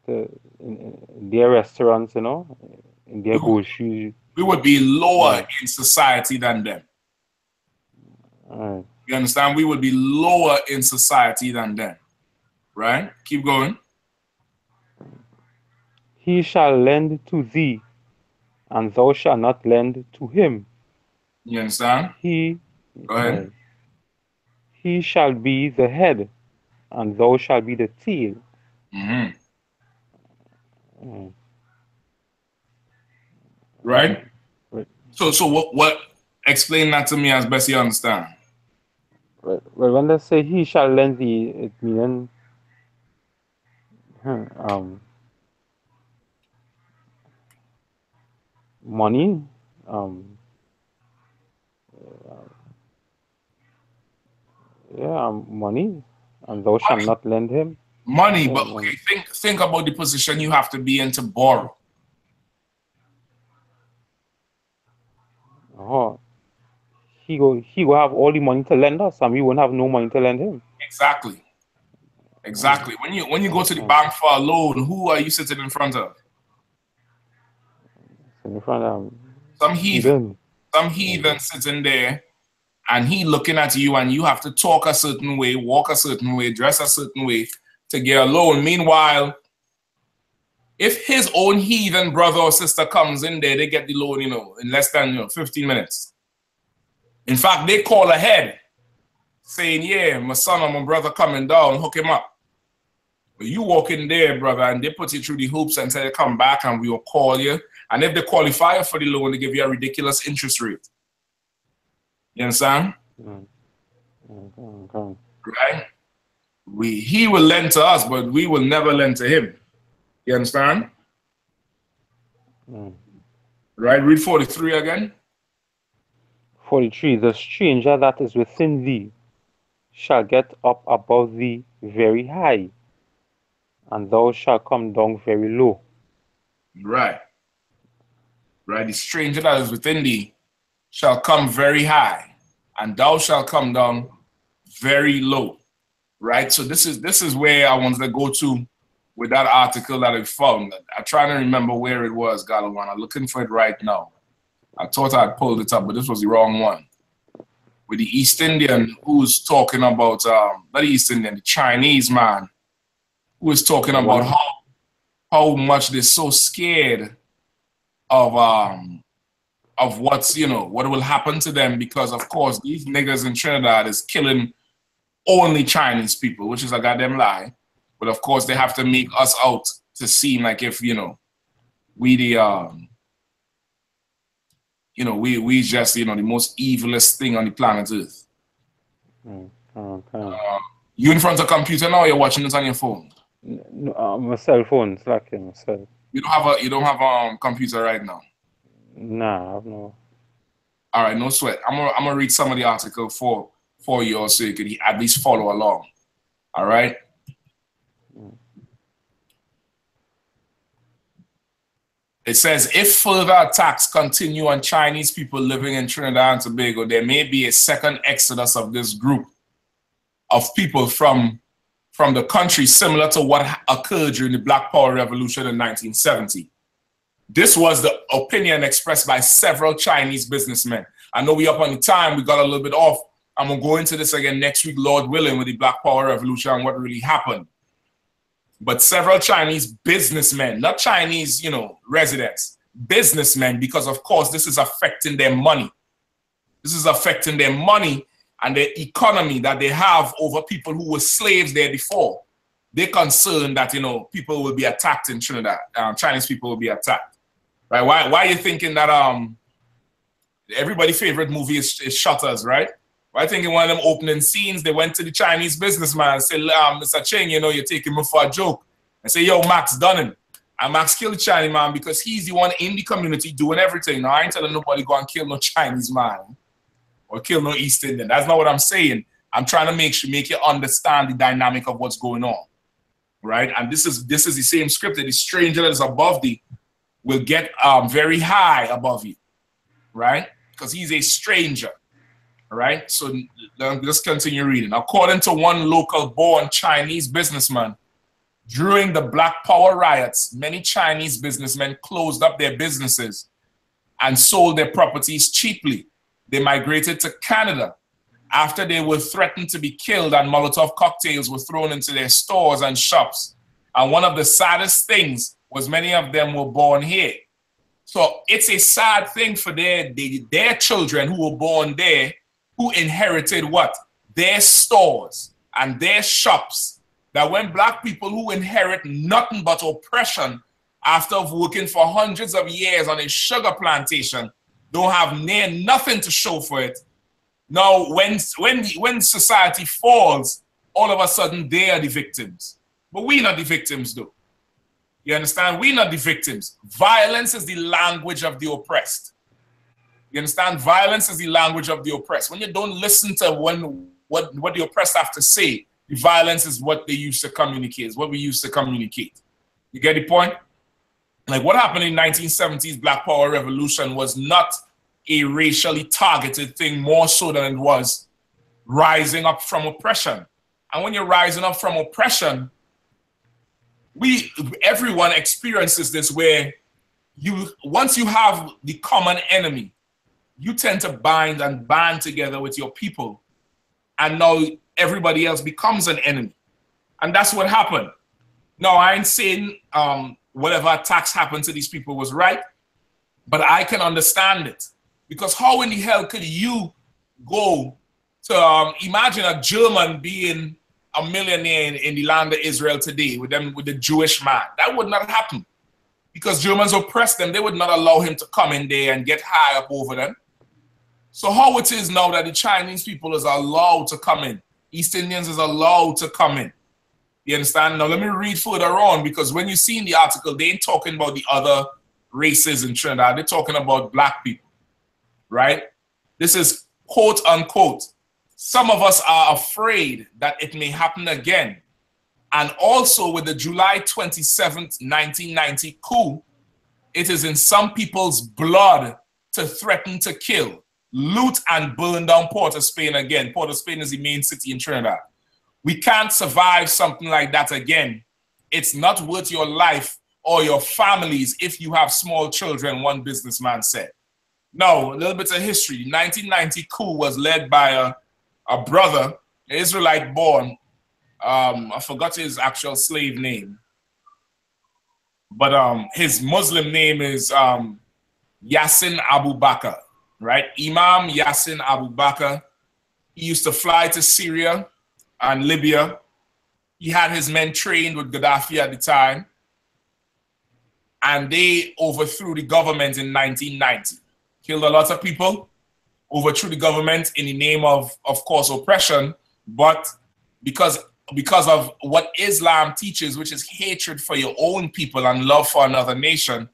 in their restaurants, in their groceries We would be lower in society than them. Right. You understand? We would be lower in society than them. Right? Keep going. He shall lend to thee, and thou shalt not lend to him. You understand? He, Go ahead. right. He shall be the head, and thou shalt be the tail. Mm-hmm. Mm. Right? Right. So what explain that to me as best you understand. Well, when they say he shall lend thee, it means money, money, and thou shalt not lend him. Money, Yeah, but okay, think about the position you have to be in to borrow. oh, he go have all the money to lend us, and we won't have no money to lend him. Exactly. Exactly. When you go to the bank for a loan, who are you sitting in front of? In front of Some heathen. Some heathen sitting there, and he looking at you, and you have to talk a certain way, walk a certain way, dress a certain way to get a loan. Meanwhile, if his own heathen brother or sister comes in there, they get the loan, in less than 15 minutes. In fact, they call ahead saying, yeah, my son or my brother coming down, hook him up. But you walk in there, brother, and they put you through the hoops and tell you come back and we will call you. And if they qualify for the loan, they give you a ridiculous interest rate. You understand? Right? He will lend to us, but we will never lend to him. You understand? Right? Read 43 again. 43. The stranger that is within thee shall get up above thee very high, and thou shalt come down very low. Right. Right. The stranger that is within thee shall come very high, and thou shalt come down very low. Right. So this is where I wanted to go to with that article that I found. I'm trying to remember where it was, Galawan. I'm looking for it right now. I thought I'd pulled it up, but this was the wrong one. With the East Indian who's talking about not the East Indian, the Chinese man who is talking about how much they're so scared of what's what will happen to them, because of course these niggas in Trinidad is killing only Chinese people, which is a goddamn lie. But of course they have to make us out to seem like if we the we just the most evilest thing on the planet Earth. You in front of a computer now, or you're watching this on your phone? No, my cell phone. It's like myself. You don't have a computer right now? Nah, I have no. All right, no sweat. I'm gonna read some of the article for you, so you could at least follow along. All right. It says, if further attacks continue on Chinese people living in Trinidad and Tobago, there may be a second exodus of this group of people from the country, similar to what occurred during the Black Power Revolution in 1970. This was the opinion expressed by several Chinese businessmen. I know we up on the time, we got a little bit off. I'm going to go into this again next week, Lord willing, with the Black Power Revolution and what really happened. But several Chinese businessmen, not Chinese, residents, businessmen, because of course this is affecting their money. This is affecting their money and their economy that they have over people who were slaves there before. They're concerned that, people will be attacked in Trinidad. Chinese people will be attacked. Right? Why are you thinking that everybody's favorite movie is Shutters, right? I think in one of them opening scenes, they went to the Chinese businessman and said, Mr. Cheng, you're taking me for a joke. And say, yo, Max done him. And Max killed the Chinese man because he's the one in the community doing everything. Now, I ain't telling nobody go and kill no Chinese man or kill no East Indian. That's not what I'm saying. I'm trying to make you understand the dynamic of what's going on, right? And this is the same script that the stranger that is above thee will get very high above you, right? Because he's a stranger. Right, so let's continue reading. According to one local-born Chinese businessman, during the Black Power riots, many Chinese businessmen closed up their businesses and sold their properties cheaply. They migrated to Canada after they were threatened to be killed and Molotov cocktails were thrown into their stores and shops. And one of the saddest things was many of them were born here. So it's a sad thing for their children who were born there, who inherited what? Their stores and their shops. That when black people who inherit nothing but oppression after working for hundreds of years on a sugar plantation don't have near nothing to show for it. Now, when society falls, all of a sudden they are the victims. But we're not the victims, though. You understand? We're not the victims. Violence is the language of the oppressed. You understand? Violence is the language of the oppressed. When you don't listen to what the oppressed have to say, the violence is what they used to communicate, is what we used to communicate. You get the point? Like what happened in 1970s Black Power Revolution was not a racially targeted thing, more so than it was rising up from oppression. And when you're rising up from oppression, everyone experiences this where once you have the common enemy, you tend to bind and band together with your people. And now everybody else becomes an enemy. And that's what happened. Now, I ain't saying whatever attacks happened to these people was right, but I can understand it. Because how in the hell could you go to imagine a German being a millionaire in the land of Israel today with the Jewish man? That would not happen. Because Germans oppressed them, they would not allow him to come in there and get high up over them. So how it is now that the Chinese people is allowed to come in, East Indians is allowed to come in. You understand? Now let me read further on, because when you see in the article, they ain't talking about the other races in Trinidad. They're talking about black people, right? This is quote unquote. Some of us are afraid that it may happen again. And also with the July 27th, 1990 coup, it is in some people's blood to threaten to kill, loot and burn down Port of Spain again. Port of Spain is the main city in Trinidad. We can't survive something like that again. It's not worth your life or your families if you have small children, one businessman said. Now, a little bit of history. The 1990 coup was led by a brother, an Israelite born. I forgot his actual slave name. But his Muslim name is Yassin Abu Bakr, right? Imam Yassin Abu Bakr. He used to fly to Syria and Libya. He had his men trained with Gaddafi at the time. And they overthrew the government in 1990. Killed a lot of people, overthrew the government in the name of course, oppression. But because of what Islam teaches, which is hatred for your own people and love for another nation,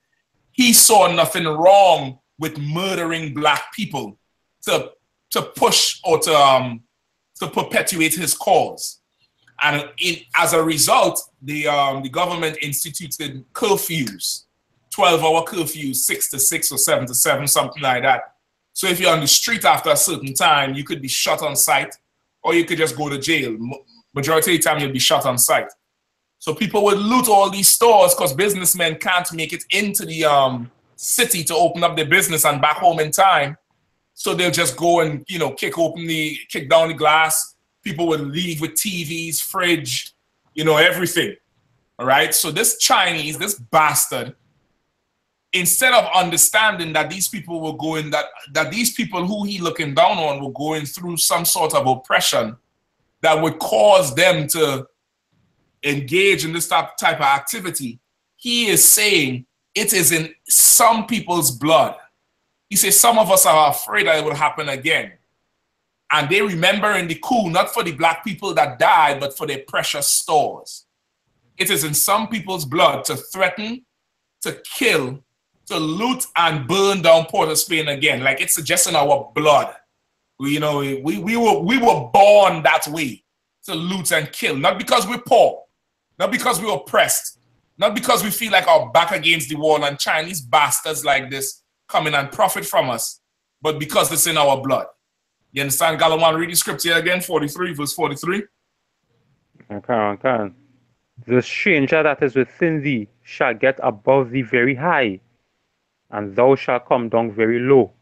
he saw nothing wrong with murdering black people to push or to perpetuate his cause. And as a result, the government instituted curfews, 12-hour curfews, 6 to 6 or 7 to 7, something like that. So if you're on the street after a certain time, you could be shot on sight, or you could just go to jail. Majority of the time, you'll be shot on sight. So people would loot all these stores because businessmen can't make it into the city to open up their business and back home in time. So they'll just go and, kick down the glass. People would leave with TVs, fridge, everything. All right. So this Chinese, this bastard, instead of understanding that these people were going, that these people who he looking down on were going through some sort of oppression that would cause them to engage in this type of activity, he is saying it is in some people's blood. He says some of us are afraid that it will happen again. And they remember in the coup, not for the black people that died, but for their precious stores. It is in some people's blood to threaten, to kill, to loot and burn down Port of Spain again. Like it's just in our blood. We were born that way, to loot and kill. Not because we're poor, not because we're oppressed, not because we feel like our back against the wall and Chinese bastards like this come in and profit from us, but because it's in our blood. You understand? Galawan, read the scripture again, 43, verse 43. Okay. The stranger that is within thee shall get above thee very high, and thou shalt come down very low.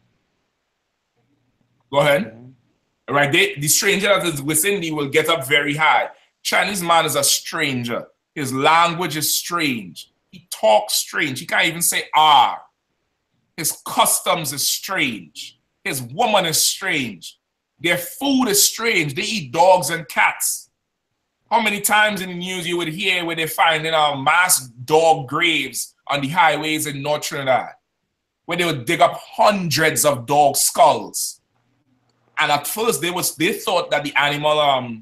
Go ahead. Right, the stranger that is within thee will get up very high. Chinese man is a stranger. His language is strange. He talks strange. He can't even say R. His customs is strange. His woman is strange. Their food is strange. They eat dogs and cats. How many times in the news you would hear where they're finding mass dog graves on the highways in North Trinidad, where they would dig up hundreds of dog skulls. And at first they thought that the animal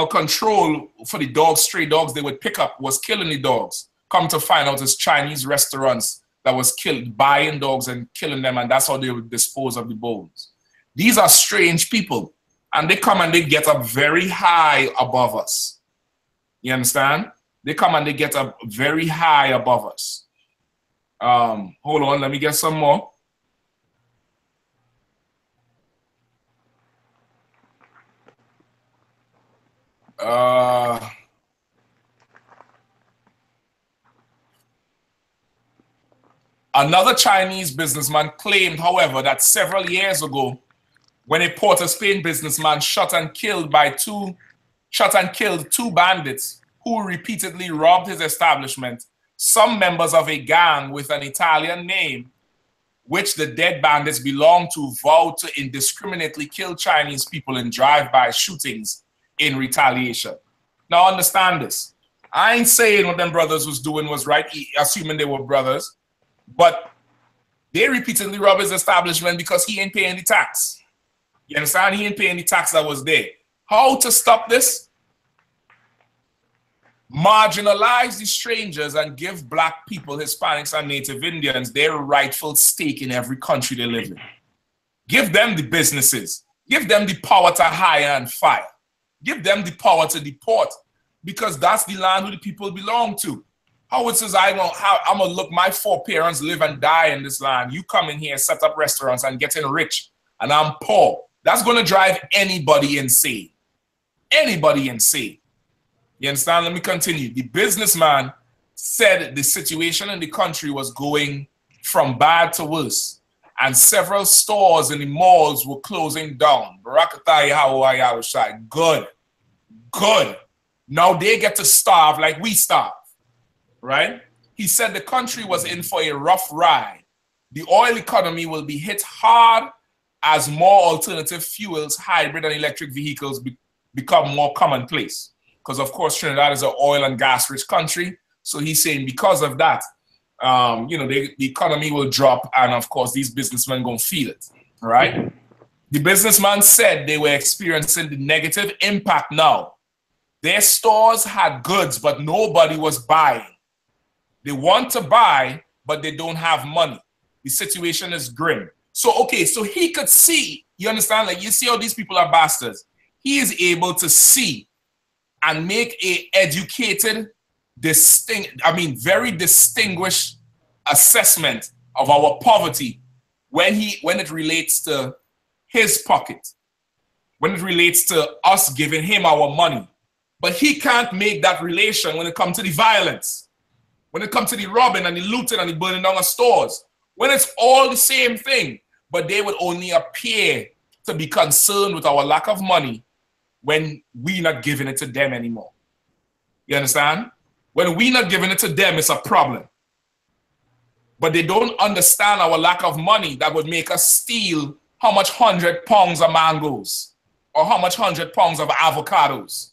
control for the dogs, stray dogs they would pick up was killing the dogs. Come to find out it's Chinese restaurants that was buying dogs and killing them, and that's how they would dispose of the bones. These are strange people, and they come and they get up very high above us. You understand? They come and they get up very high above us. Hold on, let me get some more. Another Chinese businessman claimed, however, that several years ago, when a Port of Spain businessman shot and killed two bandits who repeatedly robbed his establishment, some members of a gang with an Italian name, which the dead bandits belonged to, vowed to indiscriminately kill Chinese people in drive-by shootings in retaliation. Now understand this. I ain't saying what them brothers was doing was right, assuming they were brothers, but they repeatedly robbed his establishment because he ain't paying the tax. You understand? He ain't paying the tax that was there. How to stop this? Marginalize the strangers and give black people, Hispanics, and Native Indians their rightful stake in every country they live in. Give them the businesses. Give them the power to hire and fire. Give them the power to deport, because that's the land where the people belong to. How it says I'm gonna look, my foreparents live and die in this land. You come in here, set up restaurants and getting rich, and I'm poor. That's gonna drive anybody insane. Anybody insane. You understand? Let me continue. The businessman said the situation in the country was going from bad to worse, and several stores in the malls were closing down. Good. Good. Now they get to starve like we starve, right? He said the country was in for a rough ride. The oil economy will be hit hard as more alternative fuels, hybrid and electric vehicles become more commonplace. Because of course Trinidad is an oil and gas rich country. So he's saying because of that, the economy will drop, and of course these businessmen gonna feel it, right? The businessman said they were experiencing the negative impact now. Their stores had goods, but nobody was buying. They want to buy, but they don't have money. The situation is grim. So, okay, so he could see, you understand, like you see how these people are bastards. He is able to see and make a educated, very distinguished assessment of our poverty when it relates to his pocket, when it relates to us giving him our money. But he can't make that relation when it comes to the violence, when it comes to the robbing and the looting and the burning down of stores, when it's all the same thing. But they would only appear to be concerned with our lack of money when we're not giving it to them anymore. You understand? When we're not giving it to them, it's a problem. But they don't understand our lack of money that would make us steal how much 100 pounds of mangoes or how much 100 pounds of avocados.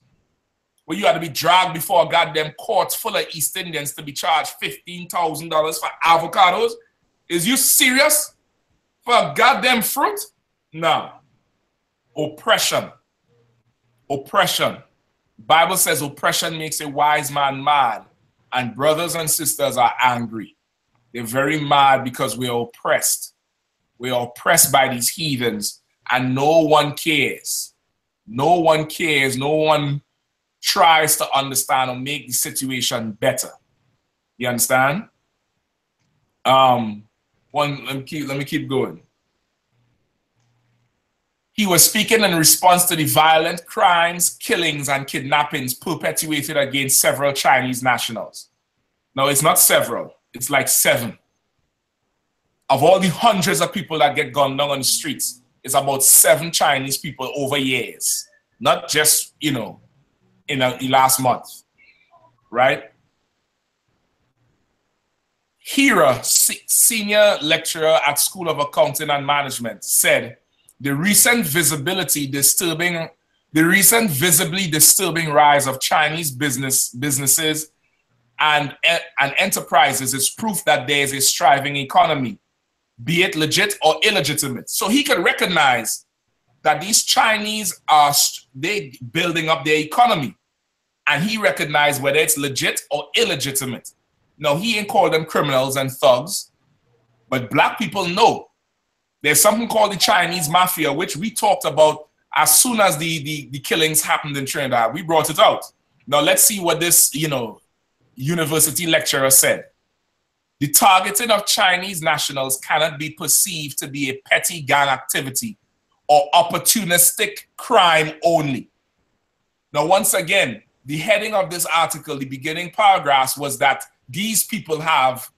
Where you had to be dragged before a goddamn court full of East Indians to be charged $15,000 for avocados. Is you serious? For a goddamn fruit? No. Oppression. Oppression. Bible says oppression makes a wise man mad, and brothers and sisters are angry. They're very mad because we are oppressed. We are oppressed by these heathens, and no one cares. No one cares. No one tries to understand or make the situation better. You understand? Let me keep going. He was speaking in response to the violent crimes, killings, and kidnappings perpetuated against several Chinese nationals. No, it's not several. It's like 7. of all the hundreds of people that get gunned down on the streets, it's about 7 Chinese people over years, not just, you know, in the last month, right? Hira, senior lecturer at School of Accounting and Management, said the recent visibly disturbing rise of Chinese businesses and enterprises is proof that there is a striving economy, be it legit or illegitimate. So he could recognize that these Chinese are building up their economy, and he recognized whether it's legit or illegitimate. Now, he ain't called them criminals and thugs, but black people know. There's something called the Chinese mafia, which we talked about as soon as the killings happened in Trinidad. We brought it out. Now, let's see what this, you know, university lecturer said. The targeting of Chinese nationals cannot be perceived to be a petty gang activity or opportunistic crime only. Now, once again, the heading of this article, the beginning paragraphs, was that these people have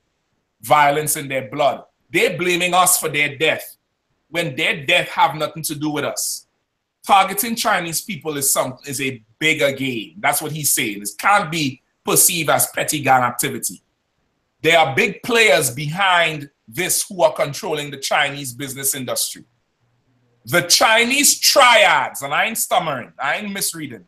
violence in their blood. They're blaming us for their death when their death have nothing to do with us. Targeting Chinese people is a bigger game. That's what he's saying. It can't be perceived as petty gang activity. There are big players behind this who are controlling the Chinese business industry. The Chinese triads, and I ain't stammering, I ain't misreading.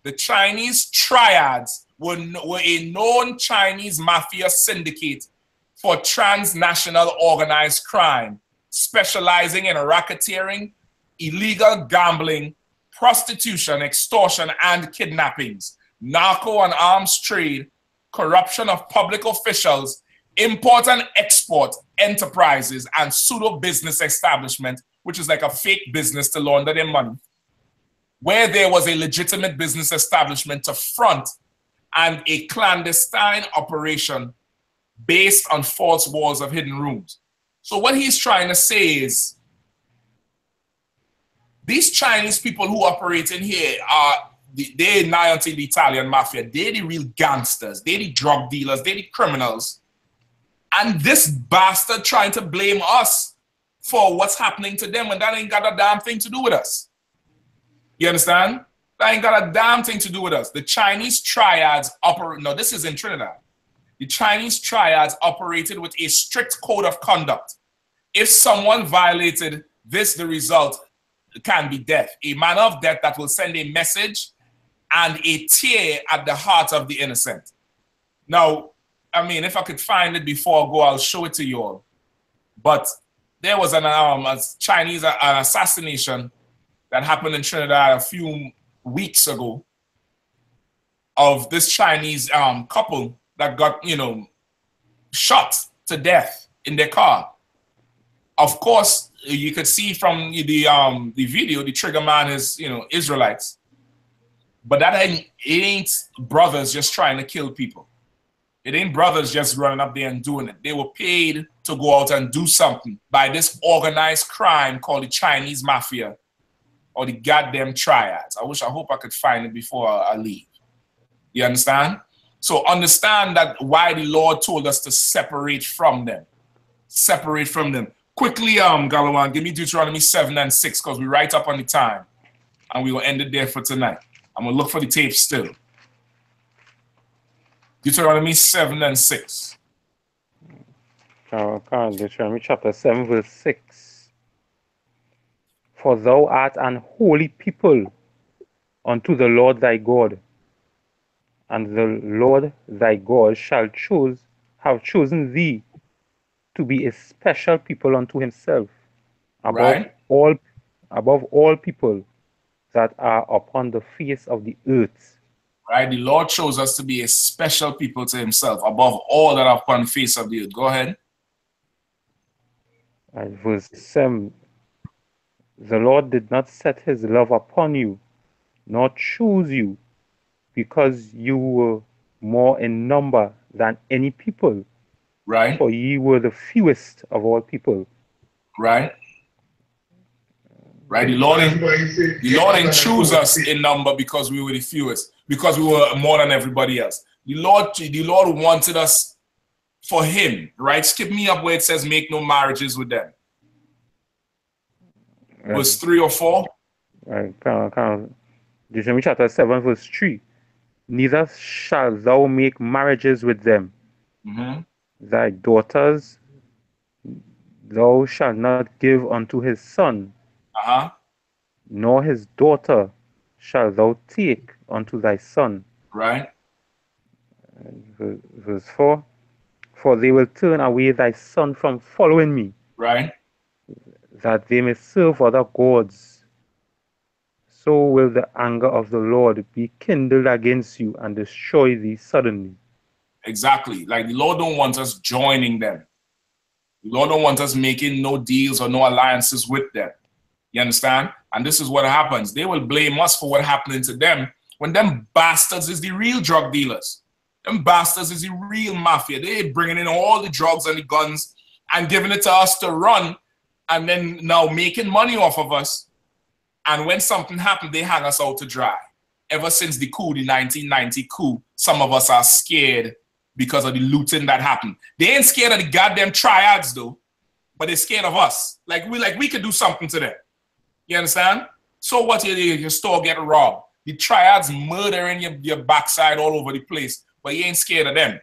The Chinese triads were a known Chinese mafia syndicate for transnational organized crime, specializing in racketeering, illegal gambling, prostitution, extortion, and kidnappings, narco and arms trade, corruption of public officials, import and export enterprises, and pseudo business establishment, which is like a fake business to launder their money, where there was a legitimate business establishment to front and a clandestine operation based on false walls of hidden rooms. So what he's trying to say is, these Chinese people who operate in here they're nigh unto the Italian mafia. They're the real gangsters. They're the drug dealers. They're the criminals. And this bastard trying to blame us for what's happening to them when that ain't got a damn thing to do with us. You understand? That ain't got a damn thing to do with us. The Chinese triads operate, no, this is in Trinidad. The Chinese triads operated with a strict code of conduct. If someone violated this, the result can be death. A manner of death that will send a message and a tear at the heart of the innocent. Now, I mean, if I could find it before I go, I'll show it to you all. But there was a Chinese assassination that happened in Trinidad a few weeks ago of this Chinese couple that got, you know, shot to death in their car. Of course, you could see from the video, the trigger man is, you know, Israelites. But that ain't brothers just trying to kill people. It ain't brothers just running up there and doing it. They were paid to go out and do something by this organized crime called the Chinese mafia or the goddamn triads. I hope I could find it before I leave. You understand? So understand that why the Lord told us to separate from them. Separate from them. Quickly, Galawan, give me Deuteronomy 7 and 6 because we're right up on the time. And we will end it there for tonight. I'm going to look for the tape still. Deuteronomy 7 and 6. Deuteronomy chapter 7 verse 6. For thou art an holy people unto the Lord thy God, and the Lord thy God shall have chosen thee to be a special people unto himself, above all people that are upon the face of the earth. Right? The Lord chose us to be a special people to himself, above all that are upon the face of the earth. Go ahead. And verse 7. The Lord did not set his love upon you, nor choose you, because you were more in number than any people. Right. For ye were the fewest of all people. Right. Right. The Lord didn't choose us in number because we were the fewest, because we were more than everybody else. The Lord wanted us for him, right? Skip me up where it says make no marriages with them. Verse 3 or 4. Right. Deuteronomy chapter 7, verse 3. Neither shalt thou make marriages with them. Thy daughters thou shalt not give unto his son, nor his daughter shalt thou take unto thy son. Right. Verse 4. For they will turn away thy son from following me, right, that they may serve other gods. So will the anger of the Lord be kindled against you and destroy thee suddenly. Exactly. Like the Lord don't want us joining them. The Lord don't want us making no deals or no alliances with them. You understand? And this is what happens. They will blame us for what happening to them when them bastards is the real drug dealers. Them bastards is the real mafia. They bringing in all the drugs and the guns and giving it to us to run and then now making money off of us. And when something happened, they hang us out to dry. Ever since the coup, the 1990 coup, some of us are scared because of the looting that happened. They ain't scared of the goddamn triads though, but they're scared of us. Like we could do something to them. You understand? So what your store get robbed. The triads murdering your backside all over the place, but you ain't scared of them.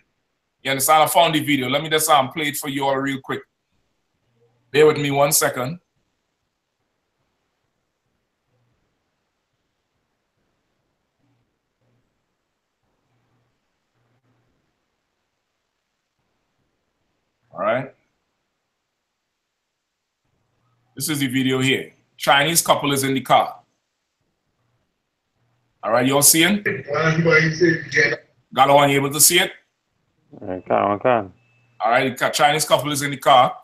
You understand? I found the video. Let me just play it for you all real quick. Bear with me 1 second. All right. This is the video here. Chinese couple is in the car. All right, you all seeing? Galawan, you able to see it? I can. All right, the Chinese couple is in the car.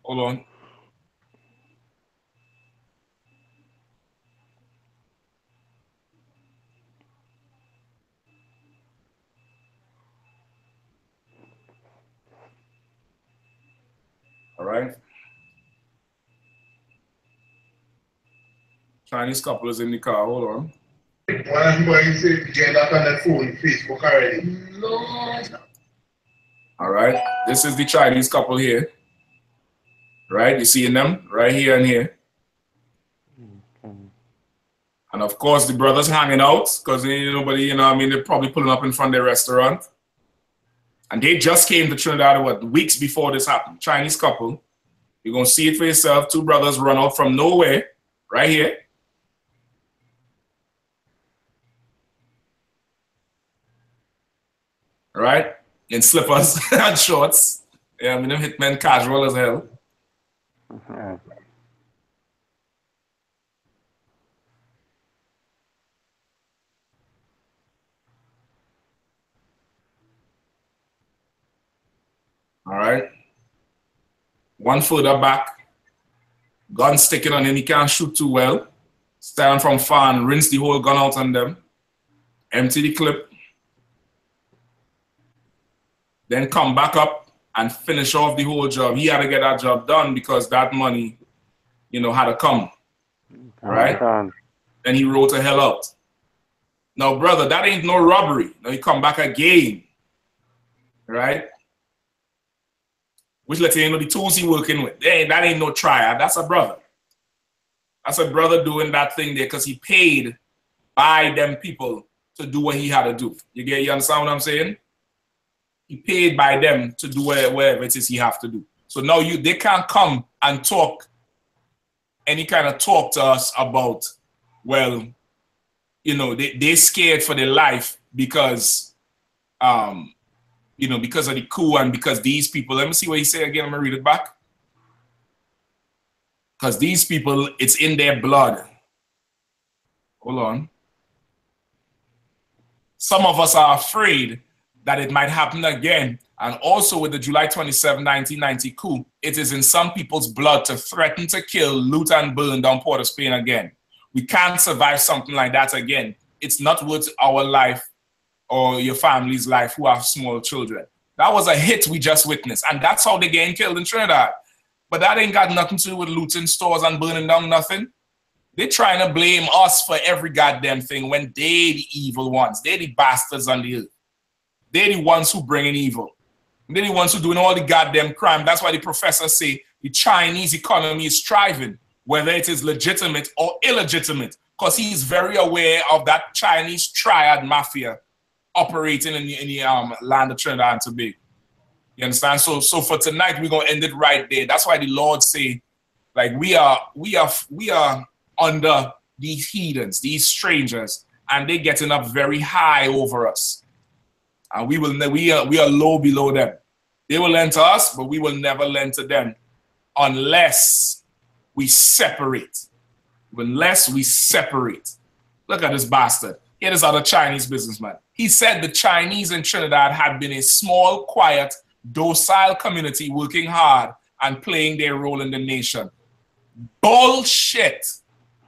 Hold on. All right. Chinese couple is in the car. Hold on. All right. This is the Chinese couple here. Right? You seeing them right here and here. And of course, the brothers hanging out because nobody, you know, I mean, they're probably pulling up in front of their restaurant. And they just came to Trinidad, what, weeks before this happened. Chinese couple. You're going to see it for yourself. Two brothers run out from nowhere, right here. All right? In slippers and shorts. Yeah, I mean, them hitmen casual as hell. All right. One further back. Gun sticking on him. He can't shoot too well. Stand from far and rinse the whole gun out on them. Empty the clip. Then come back up and finish off the whole job. He had to get that job done because that money, you know, had to come. Right? Then he wrote the hell out. Now, brother, that ain't no robbery. Now he come back again. Right? Which lets you know the tools he working with. That ain't no triad. That's a brother. That's a brother doing that thing there because he paid by them people to do what he had to do. You understand what I'm saying? He paid by them to do whatever it is he have to do. So now they can't come and talk any kind of talk to us about, well, you know, they're scared for their life because you know, because of the coup and because these people, let me see what he said again, I'm gonna read it back. Because these people, it's in their blood. Hold on. Some of us are afraid that it might happen again. And also with the July 27, 1990 coup, it is in some people's blood to threaten to kill, loot, and burn down Port of Spain again. We can't survive something like that again. It's not worth our life or your family's life who have small children. That was a hit we just witnessed. And that's how they getting killed in Trinidad. But that ain't got nothing to do with looting stores and burning down nothing. They're trying to blame us for every goddamn thing when they the evil ones. They're the bastards on the earth. They're the ones who bring in evil. They're the ones who doing all the goddamn crime. That's why the professors say the Chinese economy is thriving, whether it is legitimate or illegitimate, because he's very aware of that Chinese triad mafia operating in the land of Trinidad and Tobago. You understand? So for tonight, we're gonna end it right there. That's why the Lord say, like, we are under these heathens, these strangers, and they're getting up very high over us. And we are low below them. They will lend to us, but we will never lend to them unless we separate. Unless we separate. Look at this bastard. Here is other Chinese businessman. He said the Chinese in Trinidad had been a small, quiet, docile community working hard and playing their role in the nation. Bullshit.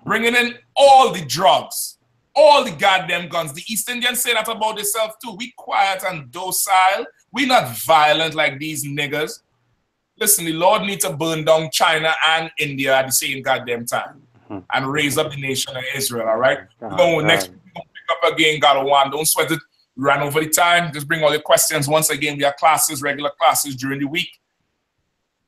Bringing in all the drugs, all the goddamn guns. The East Indians say that about themselves too. We quiet and docile. We not violent like these niggas. Listen, the Lord needs to burn down China and India at the same goddamn time and raise up the nation of Israel, all right? Next week, we're going to pick up again, God one. Don't sweat it. We ran over the time. Just bring all your questions. Once again, we have classes, regular classes during the week.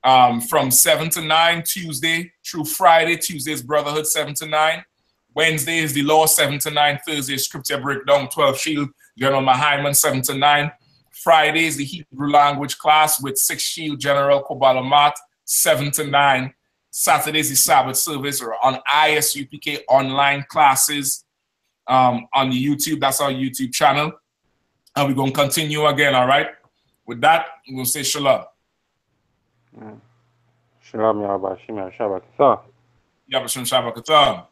From 7 to 9, Tuesday through Friday. Tuesday is Brotherhood, 7 to 9. Wednesday is the Law, 7 to 9. Thursday is Scripture Breakdown, 12 Shield, General Mahaiman, 7 to 9. Friday is the Hebrew language class with 6 Shield, General Kobalamat, 7 to 9. Saturday is the Sabbath service or on I.S.U.P.K online classes on the YouTube. That's our YouTube channel. And we're going to continue again, all right? With that, we're going to say shalom. Shalom, Yahweh, Shem, Shabbat. Yahweh, Shem, Shabbat.